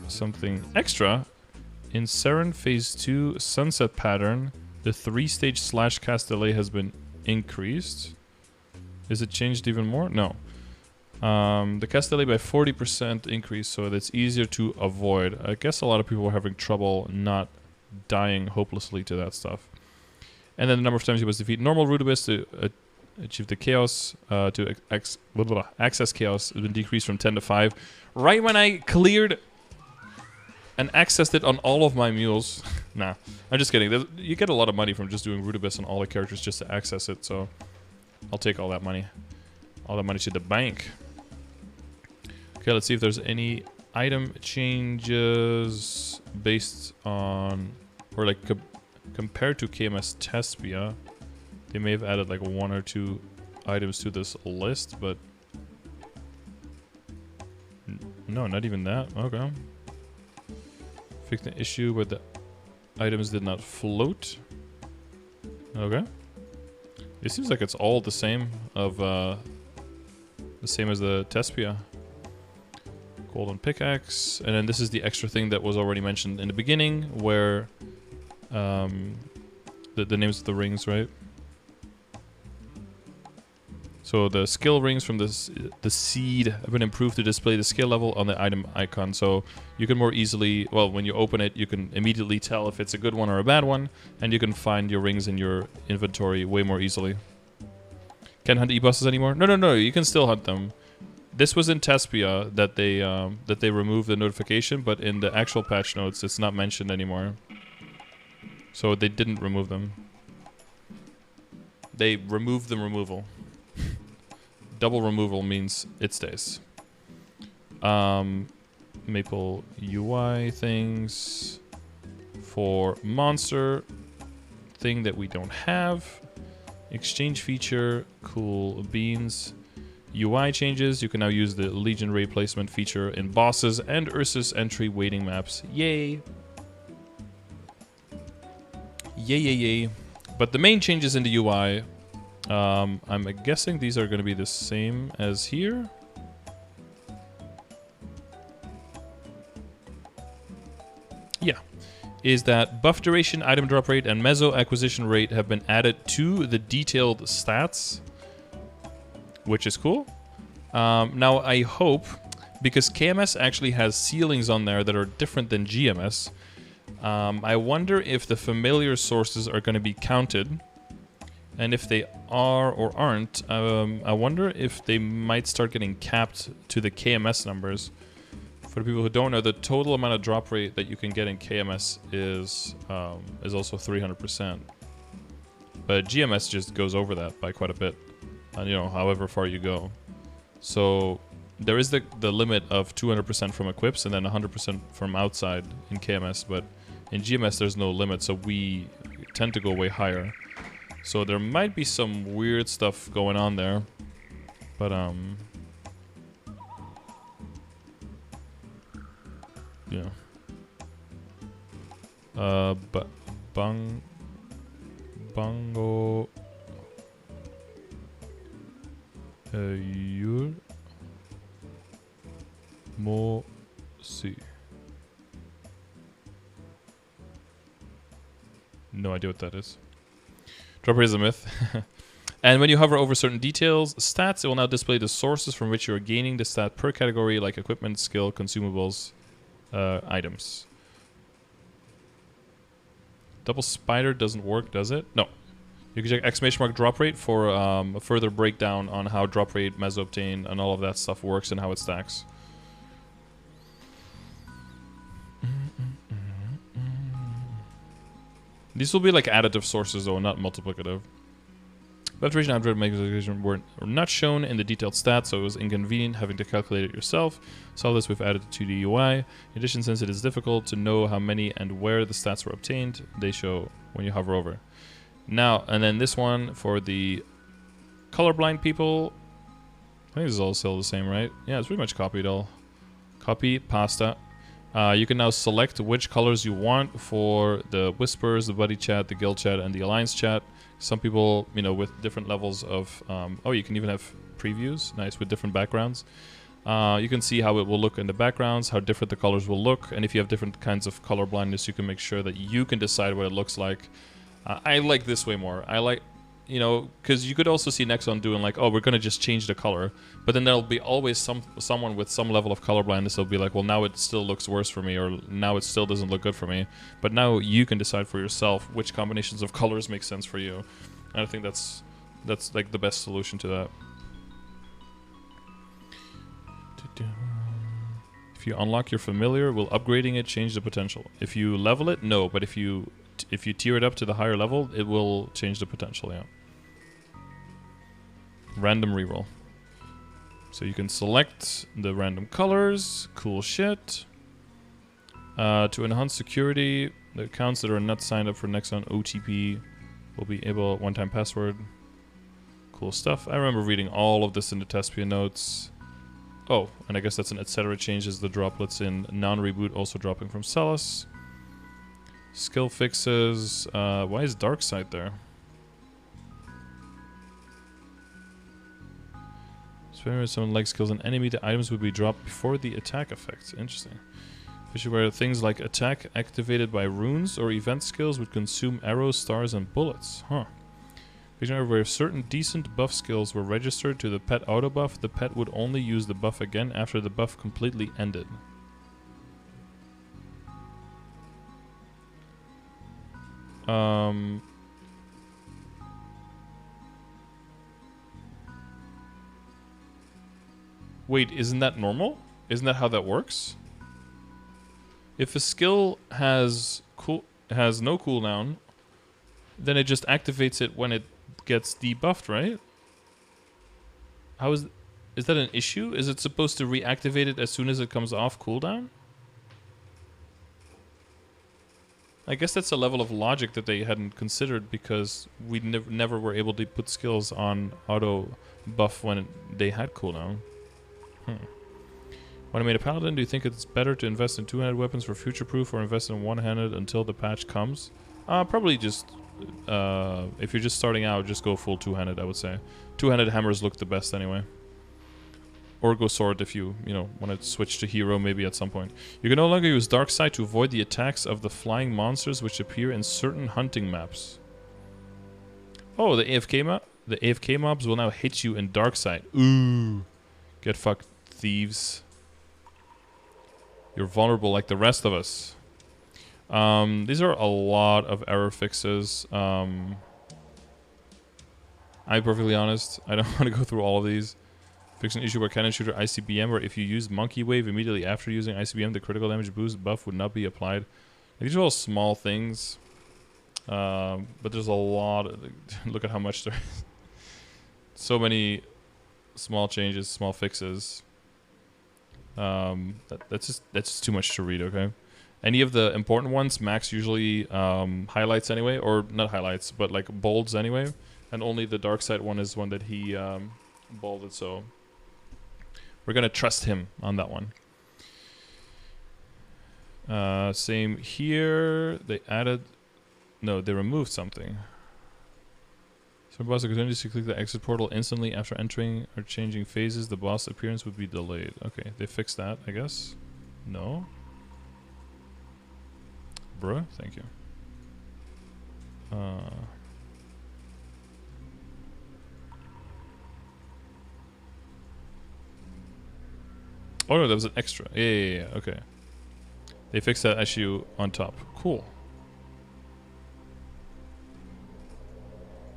Something extra. In Seren Phase 2 Sunset pattern, the 3-stage slash cast delay has been increased. Is it changed even more? No. The cast delay by 40% increase, so that's easier to avoid. I guess a lot of people were having trouble not dying hopelessly to that stuff. And then the number of times you must defeat normal Rudibus to achieve the chaos, to access chaos has been decreased from 10 to 5. Right when I cleared and accessed it on all of my mules. Nah, I'm just kidding. You get a lot of money from just doing Rudibus on all the characters just to access it, so I'll take all that money. All that money to the bank. Okay, let's see if there's any item changes based on, or like compared to KMS Tespia. They may have added like 1 or 2 items to this list, but no, not even that. Okay. Fix the issue where the items did not float. Okay. It seems like it's all the same of the same as the Tespia. Golden pickaxe, and then this is the extra thing that was already mentioned in the beginning, where the names of the rings, right? So the skill rings from the seed have been improved to display the skill level on the item icon, so you can more easily, well, when you open it, you can immediately tell if it's a good one or a bad one, and you can find your rings in your inventory way more easily. Can't hunt e-bosses anymore? No, you can still hunt them. This was in Tespia that they removed the notification, but in the actual patch notes, it's not mentioned anymore. So they didn't remove them. They removed the removal. Double removal means it stays. Maple UI things for monster thing that we don't have. Exchange feature, cool beans. UI changes, you can now use the Legion Ray placement feature in bosses and Ursus entry waiting maps. Yay! Yay. But the main changes in the UI, I'm guessing these are going to be the same as here. Yeah. Is that buff duration, item drop rate, and meso acquisition rate have been added to the detailed stats, which is cool. Now I hope, because KMS actually has ceilings on there that are different than GMS, I wonder if the familiar sources are going to be counted, and if they are or aren't, I wonder if they might start getting capped to the KMS numbers. For the people who don't know, the total amount of drop rate that you can get in KMS is also 300%. But GMS just goes over that by quite a bit, and however far you go. So there is the limit of 200% from equips and then 100% from outside in KMS, but in GMS there's no limit, so we tend to go way higher. So there might be some weird stuff going on there, but yeah. But Bango Yur Mo Si. No idea what that is. Drop rate is a myth. And when you hover over certain details, stats, it will now display the sources from which you are gaining the stat per category, like equipment, skill, consumables, items. Double spider doesn't work, does it? No. You can check exclamation mark drop rate for a further breakdown on how drop rate, meso obtain, and all of that stuff works and how it stacks. These will be like additive sources though, not multiplicative. Filtration and Android migration were not shown in the detailed stats, so it was inconvenient having to calculate it yourself. So all this we've added to the UI. In addition, since it is difficult to know how many and where the stats were obtained, they show when you hover over. Now, and then this one for the colorblind people. I think this is all still the same, right? Yeah, it's pretty much copied all. Copy, pasta. You can now select which colors you want for the whispers, the buddy chat, the guild chat, and the alliance chat. Some people, you know, with different levels of... oh, you can even have previews. Nice, with different backgrounds. You can see how it will look in the backgrounds, how different the colors will look, and if you have different kinds of color blindness, you can make sure that you can decide what it looks like. I like this way more. I like, you know, because you could also see Nexon doing like, oh, we're going to just change the color. But then there'll be always someone with some level of color blindness that'll be like, well, now it still looks worse for me, or now it still doesn't look good for me. But now you can decide for yourself which combinations of colors make sense for you. And I think that's like the best solution to that. If you unlock your familiar, will upgrading it change the potential? If you level it, no. But if you tier it up to the higher level, it will change the potential, yeah. Random reroll. So you can select the random colors. Cool shit. To enhance security, the accounts that are not signed up for Nexon OTP will be able one-time password. Cool stuff. I remember reading all of this in the Tespian notes. Oh, and I guess that's an etc. changes the droplets in non-reboot also dropping from Celis. Skill fixes. Why is Dark Side there? Especially someone likes skills and enemy, the items would be dropped before the attack effects. Interesting. Especially where things like attack activated by runes or event skills would consume arrows, stars, and bullets. Huh. Where if certain decent buff skills were registered to the pet auto buff, the pet would only use the buff again after the buff completely ended. Wait, isn't that normal? Isn't that how that works? If a skill has no cooldown, then it just activates it when it gets debuffed, right? How is that an issue? Is it supposed to reactivate it as soon as it comes off cooldown? I guess that's a level of logic that they hadn't considered because we never were able to put skills on auto buff when they had cooldown. When I made a paladin, do you think it's better to invest in two-handed weapons for future proof or invest in one-handed until the patch comes? Probably just if you're just starting out, just go full two-handed, I would say. Two-handed hammers look the best anyway. Or go sword if you want to switch to hero maybe at some point. You can no longer use Dark Side to avoid the attacks of the flying monsters which appear in certain hunting maps. Oh, the AFK mobs will now hit you in Dark Side. Ooh. Get fucked, thieves. You're vulnerable like the rest of us. These are a lot of error fixes. I'm perfectly honest. I don't want to go through all of these. Fix an issue where cannon shooter ICBM, where if you use Monkey Wave immediately after using ICBM, the critical damage boost buff would not be applied. These are all small things. But there's a lot. Look at how much there is. So many small changes, small fixes. That's just too much to read, okay? Any of the important ones, Max usually highlights anyway, or not highlights, but like bolds anyway. And only the Dark Side one is one that he bolded, so we're gonna trust him on that one. Same here. They removed something. Some boss continues to click the exit portal instantly after entering or changing phases. The boss appearance would be delayed. Okay, they fixed that, I guess. No. Bruh, thank you. Oh no, that was an extra. Yeah. Okay. They fixed that issue on top. Cool.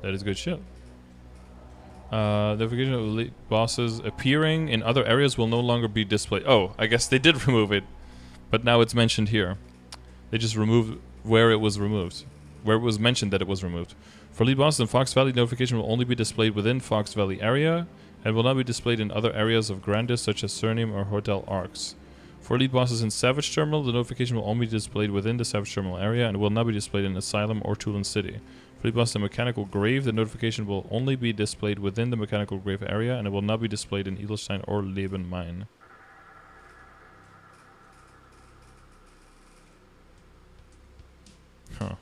That is good shit. The notification of elite bosses appearing in other areas will no longer be displayed. Oh, I guess they did remove it, but now it's mentioned here. They just removed where it was removed, where it was mentioned that it was removed. For elite bosses in Fox Valley, notification will only be displayed within Fox Valley area and will not be displayed in other areas of Grandis such as Surname or Hotel Arcs. For elite bosses in Savage Terminal, the notification will only be displayed within the Savage Terminal area and will not be displayed in Asylum or Tulin City. For elite bosses in Mechanical Grave, the notification will only be displayed within the Mechanical Grave area and it will not be displayed in Edelstein or Leben Mine. Huh.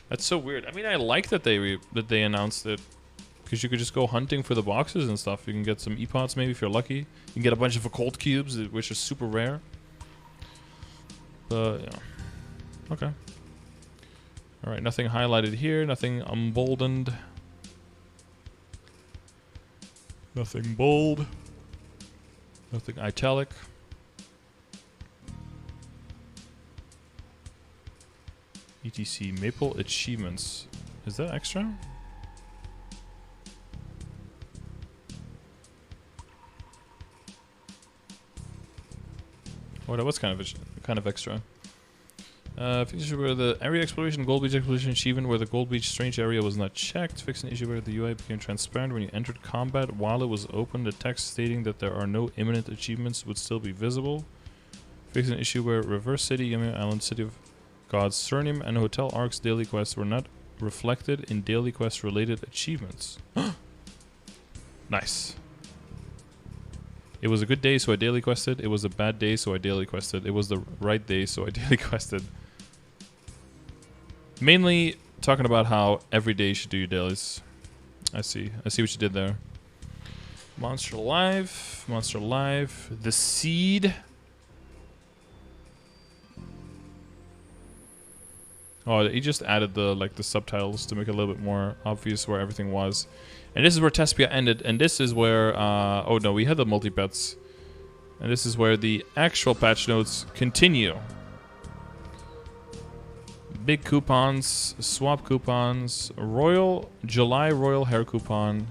That's so weird. I mean, I like that they announced it, because you could just go hunting for the boxes and stuff. You can get some epots maybe if you're lucky. You can get a bunch of occult cubes, which are super rare. But yeah, okay. All right, nothing highlighted here. Nothing emboldened. Nothing bold. Nothing italic. ETC Maple Achievements. Is that extra? Oh, that was kind of extra. Fix issue where the area exploration, Gold Beach exploration achievement where the Gold Beach strange area was not checked. Fix an issue where the UI became transparent when you entered combat. While it was open, the text stating that there are no imminent achievements would still be visible. Fix an issue where Reverse City, Yumi Island, City of God's Surname, and Hotel Arcs daily quests were not reflected in daily quest related achievements. Nice. It was a good day, so I daily quested. It was a bad day, so I daily quested. It was the right day, so I daily quested. Mainly talking about how every day you should do your dailies. I see what you did there. Monster Alive. Monster Alive. The Seed. Oh, he just added the subtitles to make it a little bit more obvious where everything was. And this is where Tespia ended, and this is where, oh no, we had the multi-pets. And this is where the actual patch notes continue. Big coupons, swap coupons, July Royal Hair Coupon,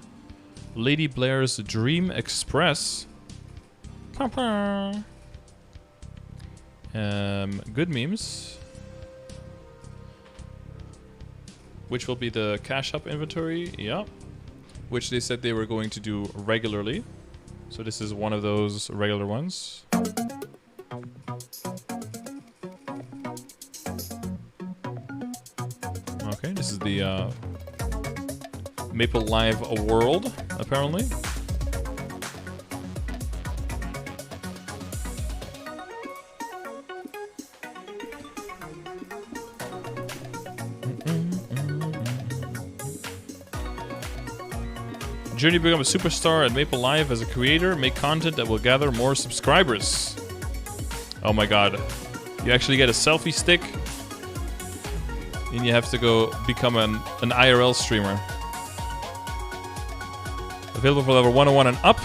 Lady Blair's Dream Express, good memes, which will be the Cash Up inventory, yeah. Which they said they were going to do regularly. So this is one of those regular ones. Okay, this is the Maple Live World, apparently. Journey to become a superstar at Maple Live as a creator. Make content that will gather more subscribers. Oh my god. You actually get a selfie stick. And you have to go become an IRL streamer. Available for level 101 and up.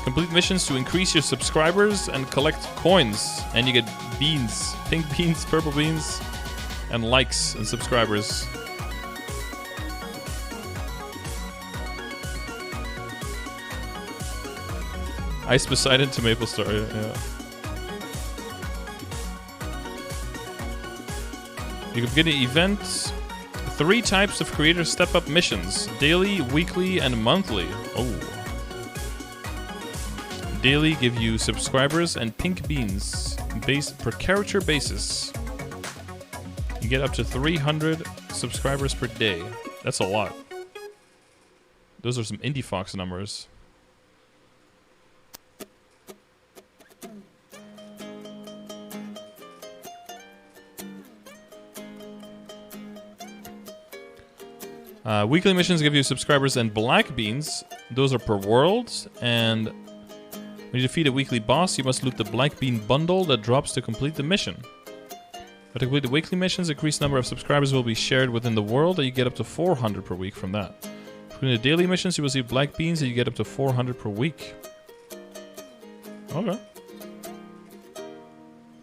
Complete missions to increase your subscribers and collect coins. And you get beans. Pink beans, purple beans. And likes and subscribers. Ice Poseidon to MapleStory, yeah. You can begin an event. 3 types of creator step-up missions. Daily, weekly, and monthly. Oh. Daily give you subscribers and pink beans. Per character basis. You get up to 300 subscribers per day. That's a lot. Those are some Indie Fox numbers. Weekly missions give you subscribers and black beans. Those are per world. And when you defeat a weekly boss, you must loot the black bean bundle that drops to complete the mission. But to complete the weekly missions, increased number of subscribers will be shared within the world, and you get up to 400 per week from that. For the daily missions, you will receive black beans, and you get up to 400 per week. Okay.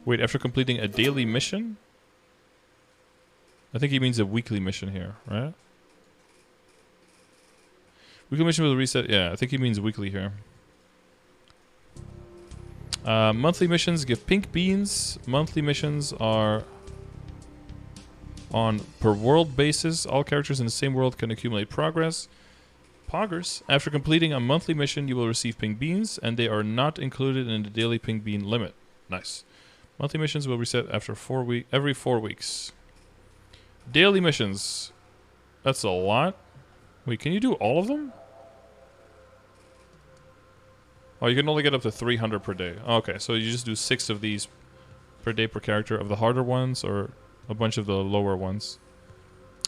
Wait, after completing a daily mission? I think he means a weekly mission here, right? Weekly mission will reset. Yeah, I think he means weekly here. Monthly missions give pink beans. Monthly missions are on per world basis. All characters in the same world can accumulate progress. Poggers. After completing a monthly mission, you will receive pink beans, and they are not included in the daily pink bean limit. Nice. Monthly missions will reset after every 4 weeks. Daily missions. That's a lot. Wait, can you do all of them? Oh, you can only get up to 300 per day. Okay, so you just do 6 of these per day per character of the harder ones, or a bunch of the lower ones.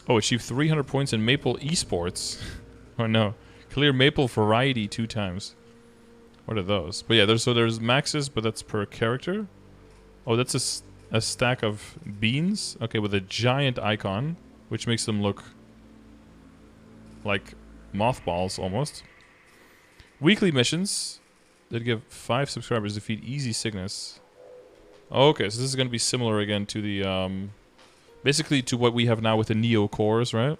Oh, achieve 300 points in Maple Esports. Oh no. Clear Maple Variety 2 times. What are those? But yeah, there's maxes, but that's per character. Oh, that's a stack of beans. Okay, with a giant icon, which makes them look like mothballs almost. Weekly missions that give 5 subscribers defeat easy sickness. Okay, so this is going to be similar again to the basically to what we have now with the Neo cores, right?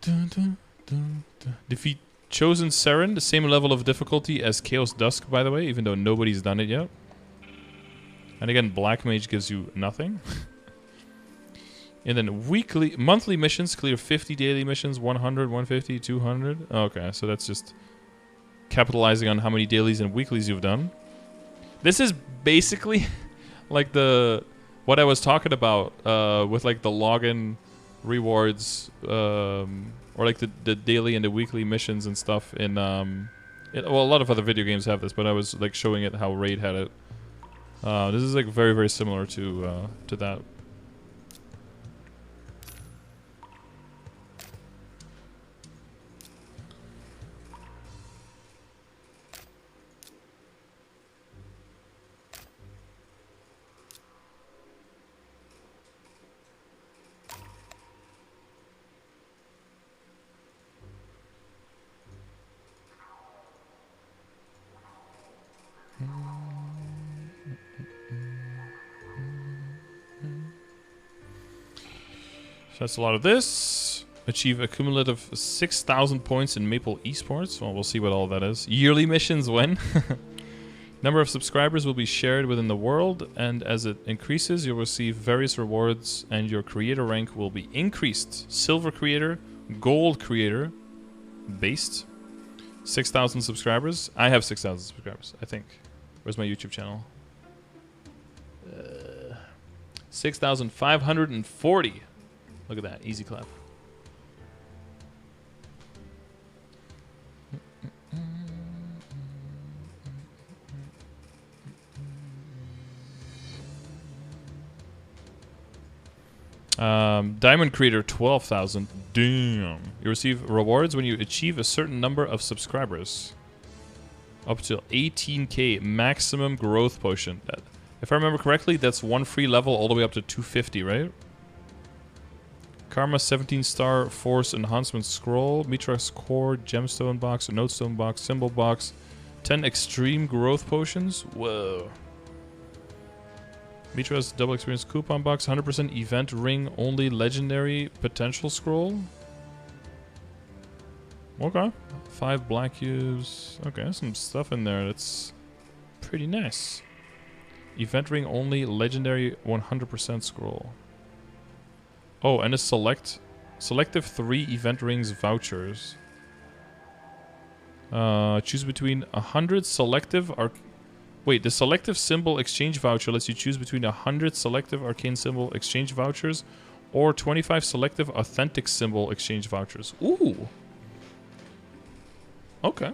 Dun, dun, dun, dun. Defeat Chosen Seren, the same level of difficulty as Chaos Dusk, by the way, even though nobody's done it yet. And again, Black Mage gives you nothing. And then monthly missions, clear 50 daily missions, 100, 150, 200. Okay, so that's just capitalizing on how many dailies and weeklies you've done. This is basically like what I was talking about with like the login rewards, or like the daily and the weekly missions and stuff in well, a lot of other video games have this, but I was like showing it how Raid had it. This is like very, very similar to that. So that's a lot of this. Achieve a cumulative 6,000 points in Maple Esports. Well, we'll see what all that is. Yearly missions when? Number of subscribers will be shared within the world, and as it increases, you'll receive various rewards, and your creator rank will be increased. Silver creator, gold creator, based. 6,000 subscribers. I have 6,000 subscribers, I think. Where's my YouTube channel? 6,540. Look at that. Easy clap. Diamond Creator 12,000. Damn. You receive rewards when you achieve a certain number of subscribers. Up to 18k maximum growth potion. If I remember correctly, that's one free level all the way up to 250, right? Karma 17-star Force Enhancement Scroll, Mitras Core, Gemstone Box, Notestone Box, Symbol Box, 10 Extreme Growth Potions. Whoa. Mitras Double Experience Coupon Box, 100% Event Ring Only Legendary Potential Scroll. Okay. 5 Black Cubes. Okay, some stuff in there that's pretty nice. Event Ring Only Legendary 100% Scroll. Oh, and a selective 3 event rings vouchers. Choose between 100 selective Wait, the selective symbol exchange voucher lets you choose between 100 selective arcane symbol exchange vouchers or 25 selective authentic symbol exchange vouchers. Ooh. Okay.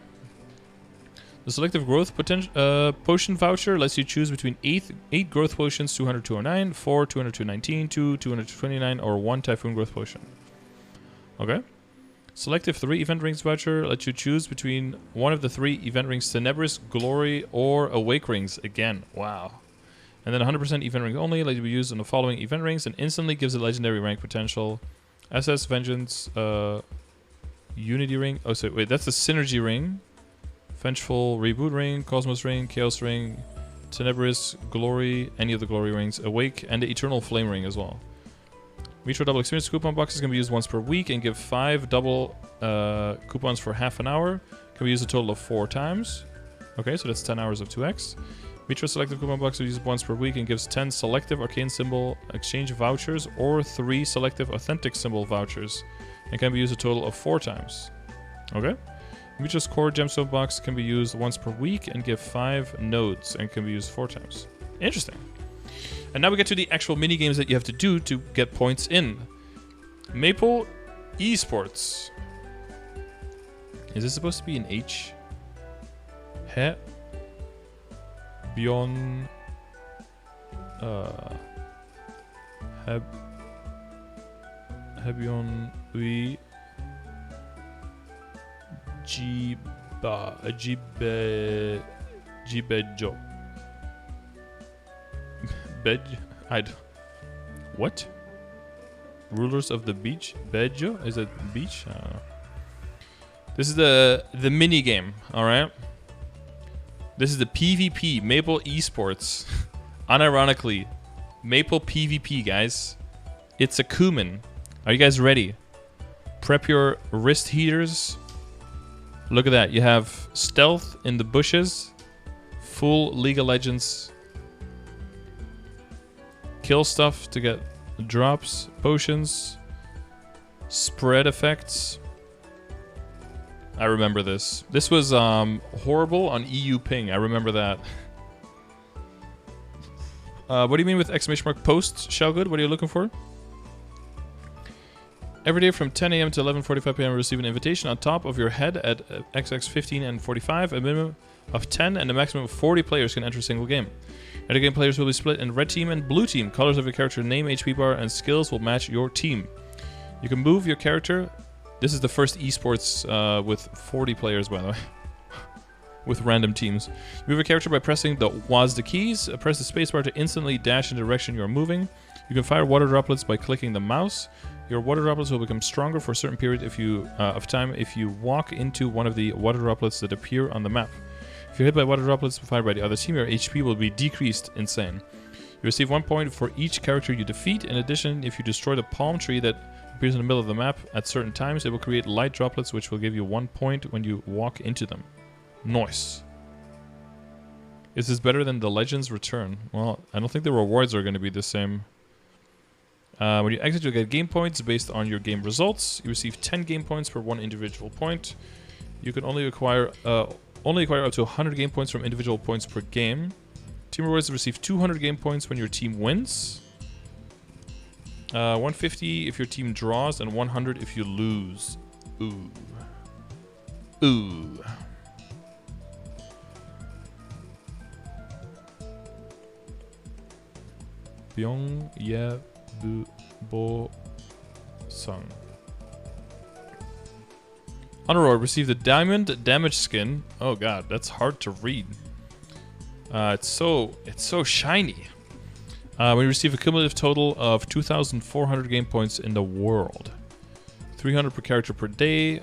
The selective growth potion voucher lets you choose between 8 growth potions, 200, 209, 4, 200, 219, 2, 200, 229, or 1 typhoon growth potion. Okay. Selective 3 event rings voucher lets you choose between one of the 3 event rings, Tenebris, Glory, or Awake rings. Again, wow. And then 100% event rings only lets you be used on the following event rings and instantly gives a legendary rank potential. SS Vengeance, Unity ring. Oh, so wait, that's the synergy ring. Vengeful reboot ring, Cosmos ring, Chaos ring, Tenebrous, Glory, any of the Glory rings, Awake, and the Eternal Flame ring as well. Metro double experience coupon boxes can be used once per week and give 5 double coupons for half an hour. Can be used a total of 4 times. Okay, so that's 10 hours of 2x. Metro selective coupon box is used once per week and gives 10 selective arcane symbol exchange vouchers or 3 selective authentic symbol vouchers and can be used a total of 4 times. Okay. Metro's core gemstone box can be used once per week and give 5 nodes and can be used 4 times. Interesting. And now we get to the actual mini games that you have to do to get points in. Maple Esports. Is this supposed to be an H? He Beyond Hebion we Jibejo. Bej? What? Rulers of the beach? Bejo? Is it beach? I don't know. This is the mini game, alright? This is the PvP, Maple Esports. Unironically, Maple PvP, guys. It's a cumin. Are you guys ready? Prep your wrist heaters. Look at that. You have stealth in the bushes. Full League of Legends. Kill stuff to get drops, potions, spread effects. I remember this. This was horrible on EU ping. I remember that. What do you mean with exclamation mark posts, Shellgood? What are you looking for? Every day from 10 a.m. to 11:45 p.m. receive an invitation on top of your head at XX15 and 45. A minimum of 10 and a maximum of 40 players can enter a single game. Other game players will be split in red team and blue team. Colors of your character name, HP bar, and skills will match your team. You can move your character. This is the first esports with 40 players, by the way. With random teams. You move your character by pressing the WASD keys. Press the spacebar to instantly dash in the direction you are moving. You can fire water droplets by clicking the mouse. Your water droplets will become stronger for a certain period of time if you walk into one of the water droplets that appear on the map. If you're hit by water droplets fired by the other team, your HP will be decreased insane. You receive 1 point for each character you defeat. In addition, if you destroy the palm tree that appears in the middle of the map at certain times, it will create light droplets which will give you 1 point when you walk into them. Nice. Is this better than the Legends Return? Well, I don't think the rewards are going to be the same. When you exit, you'll get game points based on your game results. You receive 10 game points for 1 individual point. You can only acquire up to 100 game points from individual points per game. Team rewards receive 200 game points when your team wins. 150 if your team draws, and 100 if you lose. Ooh. Ooh. Byung Ye Bu Bo Sung. Honor received the diamond damage skin. Oh god, that's hard to read. It's so shiny. We receive a cumulative total of 2,400 game points in the world. 300 per character per day.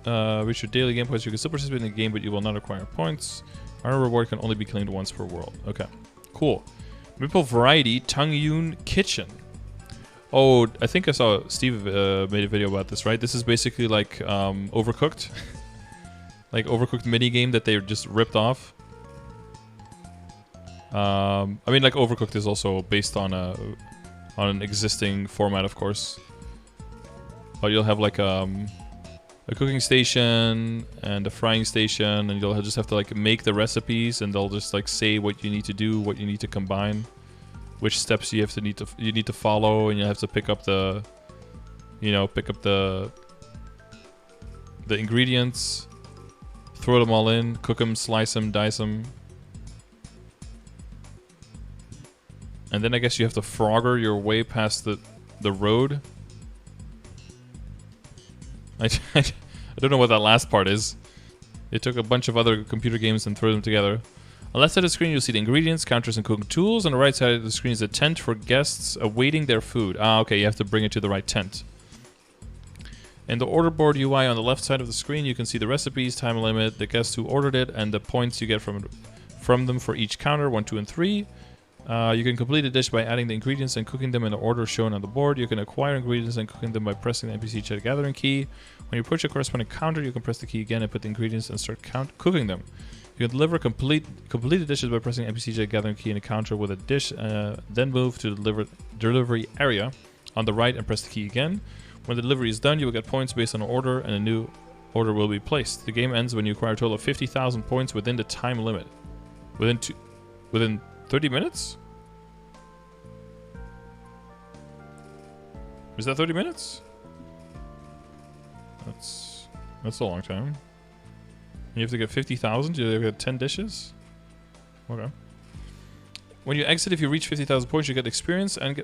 With your daily game points, you can still participate in the game, but you will not acquire points. Honor reward can only be claimed once per world. Okay, cool. Maple Variety Tangyun Kitchen. Oh, I think I saw Steve made a video about this, right? This is basically like Overcooked. Like Overcooked mini game that they just ripped off. I mean, like Overcooked is also based on an existing format, of course. But you'll have like a cooking station and a frying station, and you'll just have to like make the recipes, and they'll just like say what you need to do, what you need to combine, which steps you need to follow, and you have to pick up the ingredients, throw them all in, cook them, slice them, dice them. And then I guess you have to Frogger your way past the road. I don't know what that last part is. They took a bunch of other computer games and threw them together. On the left side of the screen, you'll see the ingredients, counters, and cooking tools. On the right side of the screen is a tent for guests awaiting their food. Ah, okay, you have to bring it to the right tent. In the order board UI on the left side of the screen, you can see the recipes, time limit, the guest who ordered it, and the points you get from them for each counter, 1, 2, and 3. You can complete a dish by adding the ingredients and cooking them in the order shown on the board. You can acquire ingredients and cooking them by pressing the NPC chat gathering key. When you approach a corresponding counter, you can press the key again and put the ingredients and start cooking them. You can deliver complete the dishes by pressing NPC chat gathering key in a counter with a dish, then move to the delivery area on the right and press the key again. When the delivery is done, you will get points based on an order, and a new order will be placed. The game ends when you acquire a total of 50,000 points within the time limit. Within 30 minutes? Is that 30 minutes? That's a long time. You have to get 50,000? You have to get 10 dishes? Okay. When you exit, if you reach 50,000 points, you get experience and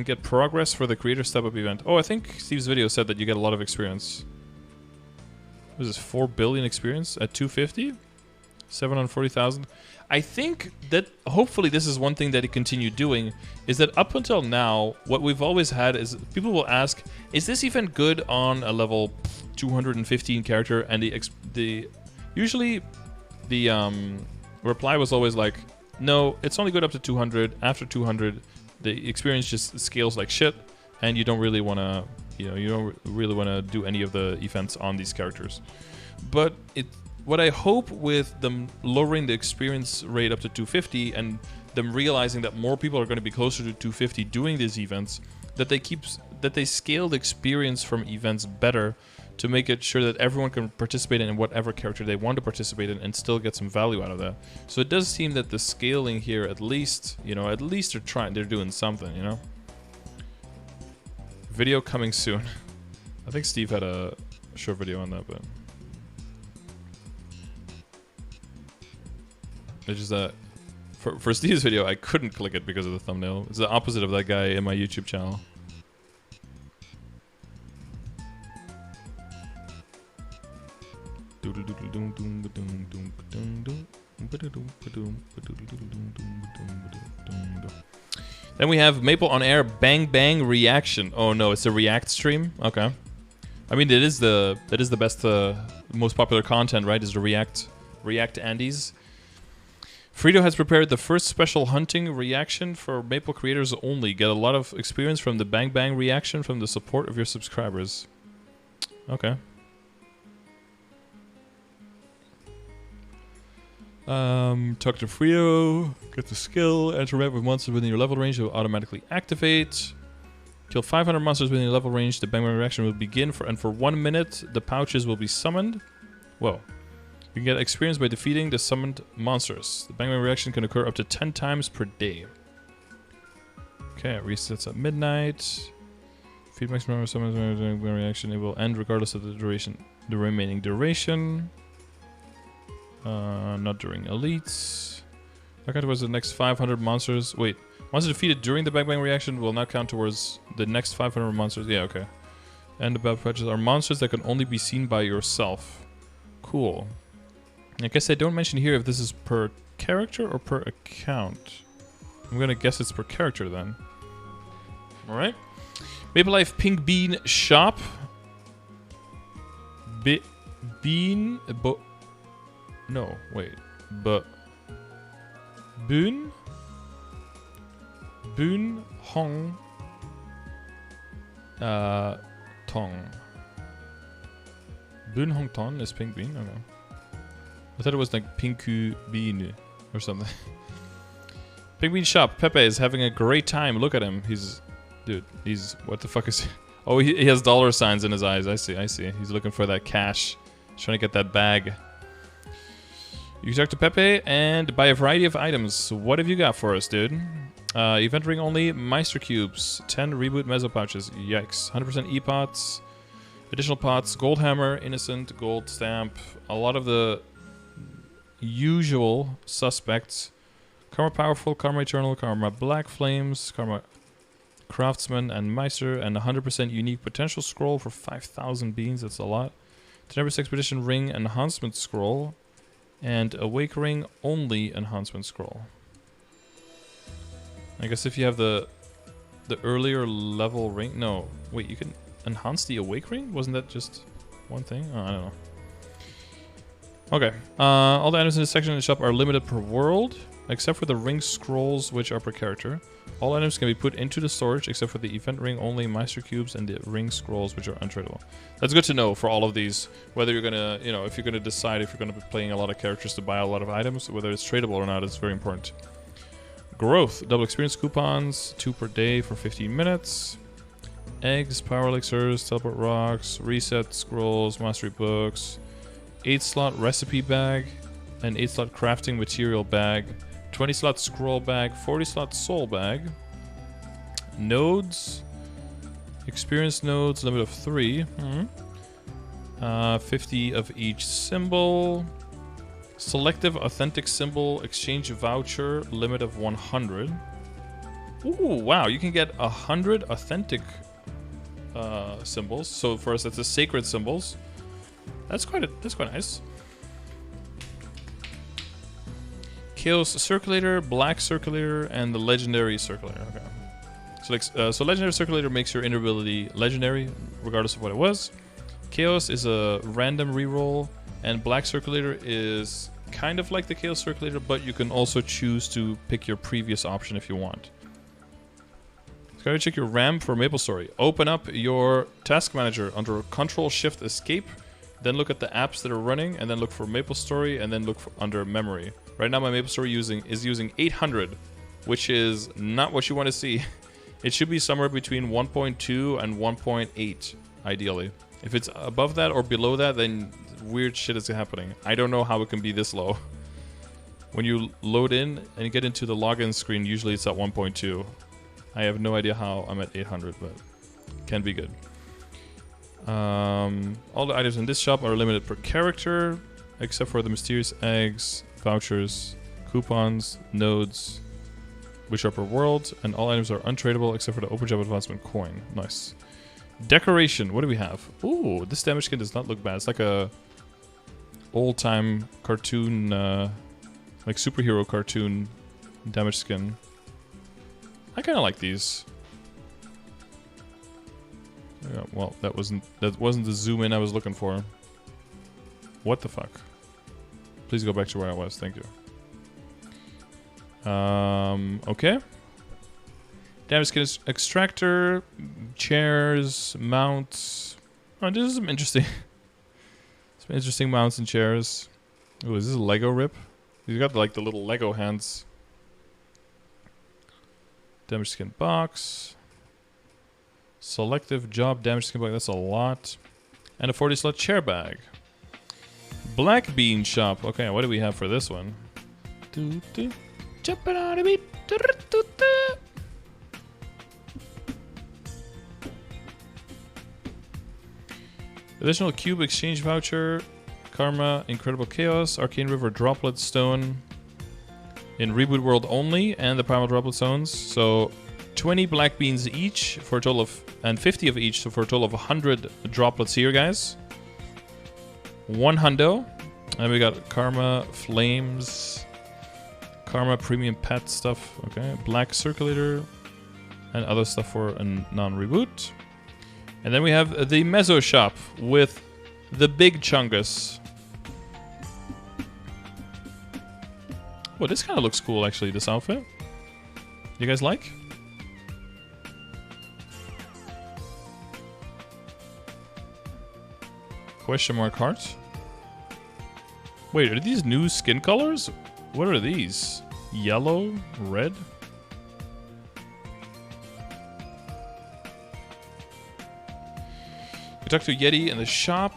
get progress for the creator step-up event. Oh, I think Steve's video said that you get a lot of experience. What is this, 4 billion experience at 250? 740,000? I think that hopefully this is one thing that he continued doing, is that up until now, what we've always had is people will ask, is this event good on a level 215 character? And usually the reply was always like, no, it's only good up to 200. After 200, the experience just scales like shit, and you don't really want to, you don't really want to do any of the events on these characters. But what I hope with them lowering the experience rate up to 250 and them realizing that more people are going to be closer to 250 doing these events, that they scale the experience from events better to make it sure that everyone can participate in whatever character they want to participate in and still get some value out of that. So it does seem that the scaling here, at least they're doing something, Video coming soon. I think Steve had a short video on that, but it's just that for Steve's video, I couldn't click it because of the thumbnail. It's the opposite of that guy in my YouTube channel. Then we have Maple on Air Bang Bang Reaction. Oh no, it's a React stream? Okay. I mean, that is the best, most popular content, right? Is the React Andes. Frito has prepared the first special hunting reaction for Maple creators only. Get a lot of experience from the Bang Bang reaction from the support of your subscribers. Okay. Talk to Frito, get the skill, enter red with monsters within your level range, it will automatically activate. Kill 500 monsters within your level range, the Bang Bang reaction will begin, and for 1 minute, the pouches will be summoned. Whoa. You can get experience by defeating the summoned monsters. The Bang Bang reaction can occur up to 10 times per day. Okay, it resets at midnight. Feed maximum summons Bang Bang reaction, it will end regardless of the remaining duration. Not during elites. That count towards the next 500 monsters. Wait, monsters defeated during the Bang Bang reaction will not count towards the next 500 monsters. Yeah, okay. And the bad patches are monsters that can only be seen by yourself. Cool. I guess I don't mention here if this is per character or per account. I'm gonna guess it's per character then. Alright. Maple Life Pink Bean Shop. No, wait. Boon Hong Tong. Boon Hong Tong is Pink Bean? Okay. I thought it was like Pinku Bean or something. Pink Bean Shop. Pepe is having a great time. Look at him. He's what the fuck is he? Oh, he has dollar signs in his eyes. I see. He's looking for that cash. He's trying to get that bag. You can talk to Pepe and buy a variety of items. What have you got for us, dude? Event ring only, Meister Cubes, 10 Reboot Meso pouches. Yikes. 100% E-pots, additional pots, Gold Hammer, Innocent, Gold Stamp, a lot of the usual suspects. Karma Powerful, Karma Eternal, Karma Black Flames, Karma Craftsman, and Meister, and 100% unique potential scroll for 5,000 beans. That's a lot. Tempest Expedition Ring Enhancement Scroll. And Awake Ring only enhancement scroll. I guess if you have the earlier level ring, no, wait, you can. enhance the awake ring? Wasn't that just one thing? Oh, I don't know. Okay. All the items in this section in the shop are limited per world, except for the ring scrolls, which are per character. All items can be put into the storage, except for the event ring only, Meister cubes, and the ring scrolls, which are untradeable. That's good to know for all of these. Whether you're gonna, you know, if you're gonna decide if you're gonna be playing a lot of characters to buy a lot of items, whether it's tradable or not, it's very important. Growth, double experience coupons, 2 per day for 15 minutes. Eggs, power elixirs, teleport rocks, reset scrolls, mastery books, 8-slot recipe bag, an 8-slot crafting material bag, 20-slot scroll bag, 40-slot soul bag, nodes, experience nodes, limit of 3, 50 of each symbol, selective authentic symbol exchange voucher, limit of 100. Ooh, wow, you can get 100 authentic symbols. So for us, that's the sacred symbols. That's quite nice. Chaos Circulator, Black Circulator, and the Legendary Circulator. Okay. So Legendary Circulator makes your ability legendary, regardless of what it was. Chaos is a random reroll, and Black Circulator is kind of like the Chaos Circulator, but you can also choose to pick your previous option if you want. So go check your RAM for MapleStory. Open up your task manager under Control-Shift-Escape. Then look at the apps that are running, and then look for MapleStory, and then look under memory. Right now my MapleStory is using 800, which is not what you want to see. It should be somewhere between 1.2 and 1.8, ideally. If it's above that or below that, then weird shit is happening. I don't know how it can be this low. When you load in and you get into the login screen, usually it's at 1.2. I have no idea how I'm at 800, but can be good. All the items in this shop are limited per character, except for the mysterious eggs, vouchers, coupons, nodes, which are per world, and all items are untradeable except for the open job advancement coin. Nice. Decoration, what do we have? Ooh, this damage skin does not look bad. It's like a old-time cartoon, like superhero cartoon damage skin. I kind of like these. Yeah, well, that wasn't the zoom in I was looking for. What the fuck? Please go back to where I was. Thank you. Okay. Damage skin extractor, chairs, mounts. Oh, this is some interesting mounts and chairs. Ooh, is this a Lego rip? He's got like the little Lego hands. Damage skin box. Selective job damage skin bag, that's a lot. And a 40-slot chair bag. Black bean shop. Okay, what do we have for this one? Jumping on a beat. Additional cube exchange voucher. Karma, Incredible Chaos, Arcane River Droplet Stone. In Reboot World only, and the Primal Droplet Stones. So 20 black beans each for a total of, and 50 of each, so for a total of 100 droplets here, guys. 1 hundo. And we got Karma, Flames, Karma, Premium Pet stuff. Okay, Black Circulator, and other stuff for a non-reboot. And then we have the Mezzo shop with the big Chungus. Well, this kind of looks cool, actually, this outfit. You guys like? Question mark heart. Wait, are these new skin colors? What are these? Yellow? Red? We talked to Yeti in the shop.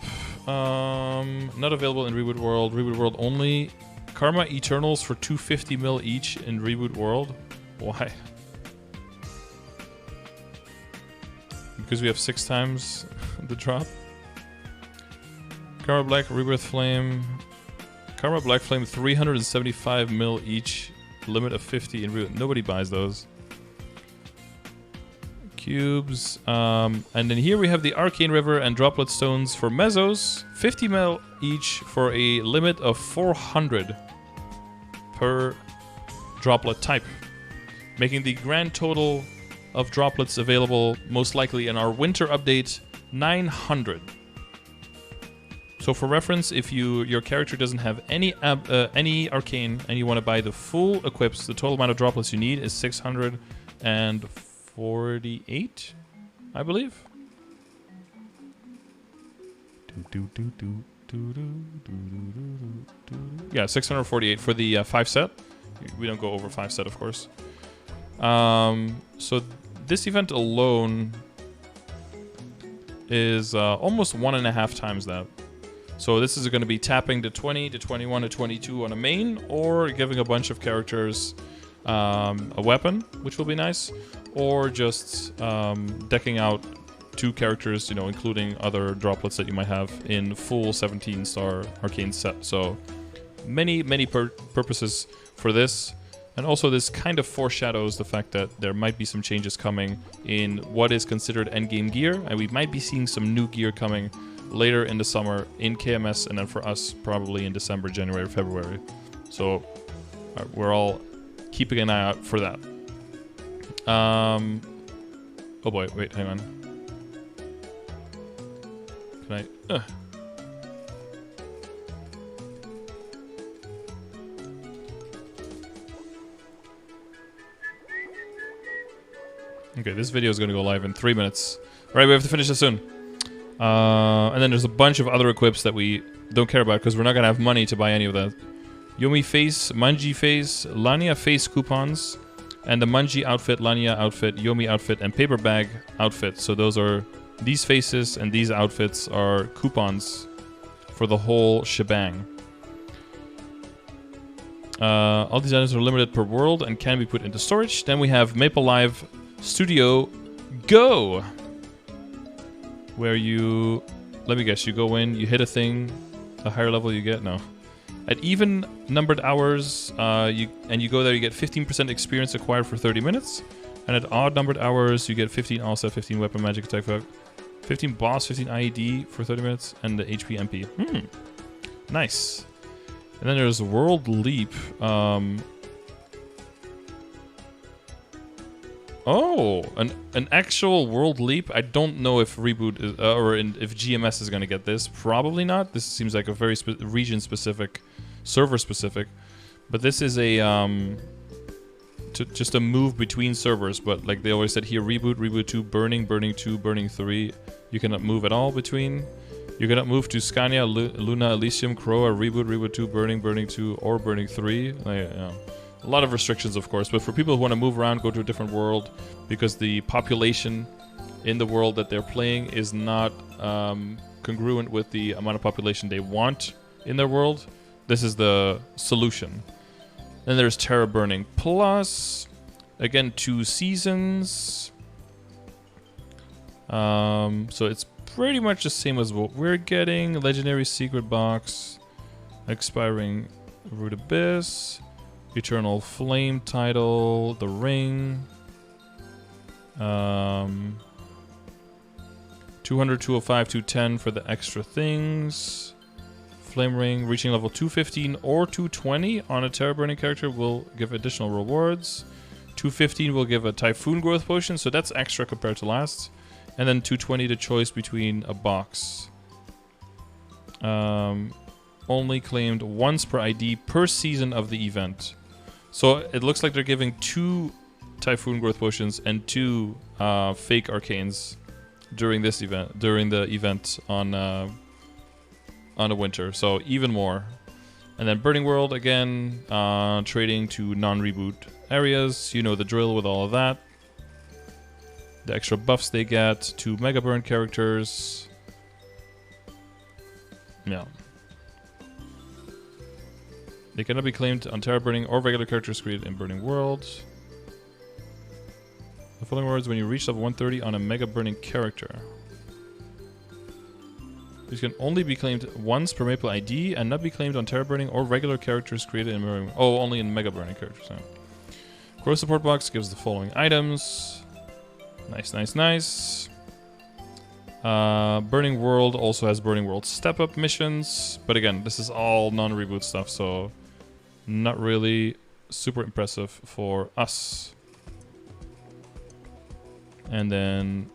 Not available in Reboot World. Reboot World only. Karma Eternals for 250 mil each in Reboot World. Why? Because we have 6 times the drop. Karma Black, Rebirth Flame. Karma Black Flame, 375 mil each. Limit of 50 in Reboot. Nobody buys those. Cubes. And then here we have the Arcane River and Droplet Stones for Mezzos. 50 mil each for a limit of 400 per droplet type. Making the grand total of droplets available most likely in our winter update 900. So for reference, if your character doesn't have any arcane and you want to buy the full equips, the total amount of droplets you need is 648, I believe. Yeah, 648 for the 5 set. We don't go over 5 set, of course. So this event alone is almost 1.5 times that. So this is going to be tapping to 20, to 21, to 22 on a main, or giving a bunch of characters a weapon, which will be nice, or just decking out 2 characters, you know, including other droplets that you might have in full 17-star arcane set. So many purposes for this. And also this kind of foreshadows the fact that there might be some changes coming in what is considered endgame gear, and we might be seeing some new gear coming later in the summer in KMS, and then for us probably in December, January, February. So we're all keeping an eye out for that. Oh boy, wait, hang on. Can I... Okay, this video is going to go live in 3 minutes. Alright, we have to finish this soon. And then there's a bunch of other equips that we don't care about because we're not going to have money to buy any of that. Yomi face, Manji face, Lania face coupons, and the Manji outfit, Lania outfit, Yomi outfit, and paper bag outfit. So those are... These faces and these outfits are coupons for the whole shebang. All these items are limited per world and can be put into storage. Then we have Maple Live Studio Go, where you, let me guess, you go in, you hit a thing, the higher level you get, no. At even numbered hours, you go there, you get 15% experience acquired for 30 minutes. And at odd numbered hours, you get 15 also 15 weapon magic attack, 15 boss, 15 IED for 30 minutes, and the HP MP. Nice. And then there's World Leap. Oh, an actual World Leap. I don't know if Reboot is, if GMS is going to get this. Probably not. This seems like a very region-specific, server-specific. But this is a just a move between servers. But like they always said here, Reboot, Reboot 2, Burning, Burning 2, Burning 3. You cannot move at all between. You cannot move to Scania, Luna, Elysium, Croa, Reboot, Reboot 2, Burning, Burning 2, or Burning 3. Yeah. A lot of restrictions, of course, but for people who want to move around, go to a different world, because the population in the world that they're playing is not congruent with the amount of population they want in their world, this is the solution. Then there's Terra Burning Plus. Again, 2 seasons. So it's pretty much the same as what we're getting. Legendary Secret Box. Expiring Root Abyss. Eternal Flame title, the ring. 200, 205, 210 for the extra things. Flame ring, reaching level 215 or 220 on a Terra Burning character will give additional rewards. 215 will give a Typhoon Growth Potion, so that's extra compared to last. And then 220 to choice between a box. Only claimed once per ID per season of the event. So it looks like they're giving 2 Typhoon Growth Potions and 2 fake arcanes during this event, during the event on a winter. So even more. And then Burning World again, trading to non-reboot areas. You know the drill with all of that. The extra buffs they get, 2 Mega Burn characters. Yeah. They cannot be claimed on Terra Burning or regular characters created in Burning World. The following words when you reach level 130 on a Mega Burning character. These can only be claimed once per Maple ID and not be claimed on Terra Burning or regular characters created in Burning. Oh, only in Mega Burning characters. So. Growth Support Box gives the following items. Nice, nice, nice. Burning World also has Burning World step-up missions. But again, this is all non-reboot stuff, so not really super impressive for us. And then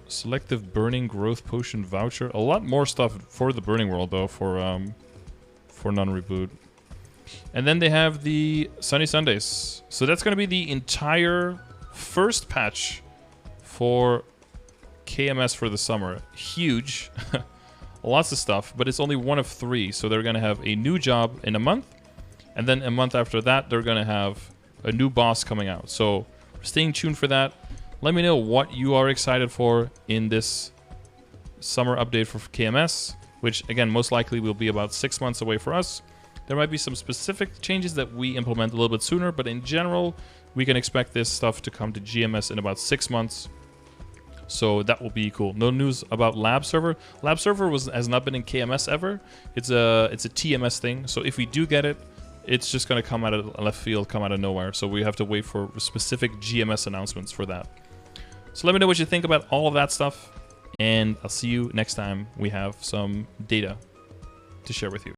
Selective burning growth potion voucher. A lot more stuff for the burning world though for non-reboot. And then they have the Sunny Sundays. So that's going to be the entire first patch for KMS for the summer. Huge. Lots of stuff, but it's only one of 3. So they're going to have a new job in a month. And then a month after that, they're going to have a new boss coming out. So staying tuned for that. Let me know what you are excited for in this summer update for KMS, which again, most likely will be about 6 months away for us. There might be some specific changes that we implement a little bit sooner, but in general, we can expect this stuff to come to GMS in about 6 months. So that will be cool. No news about Lab Server. Lab Server has not been in KMS ever. It's a TMS thing. So if we do get it, it's just going to come out of left field, come out of nowhere. So we have to wait for specific GMS announcements for that. So let me know what you think about all of that stuff. And I'll see you next time we have some data to share with you.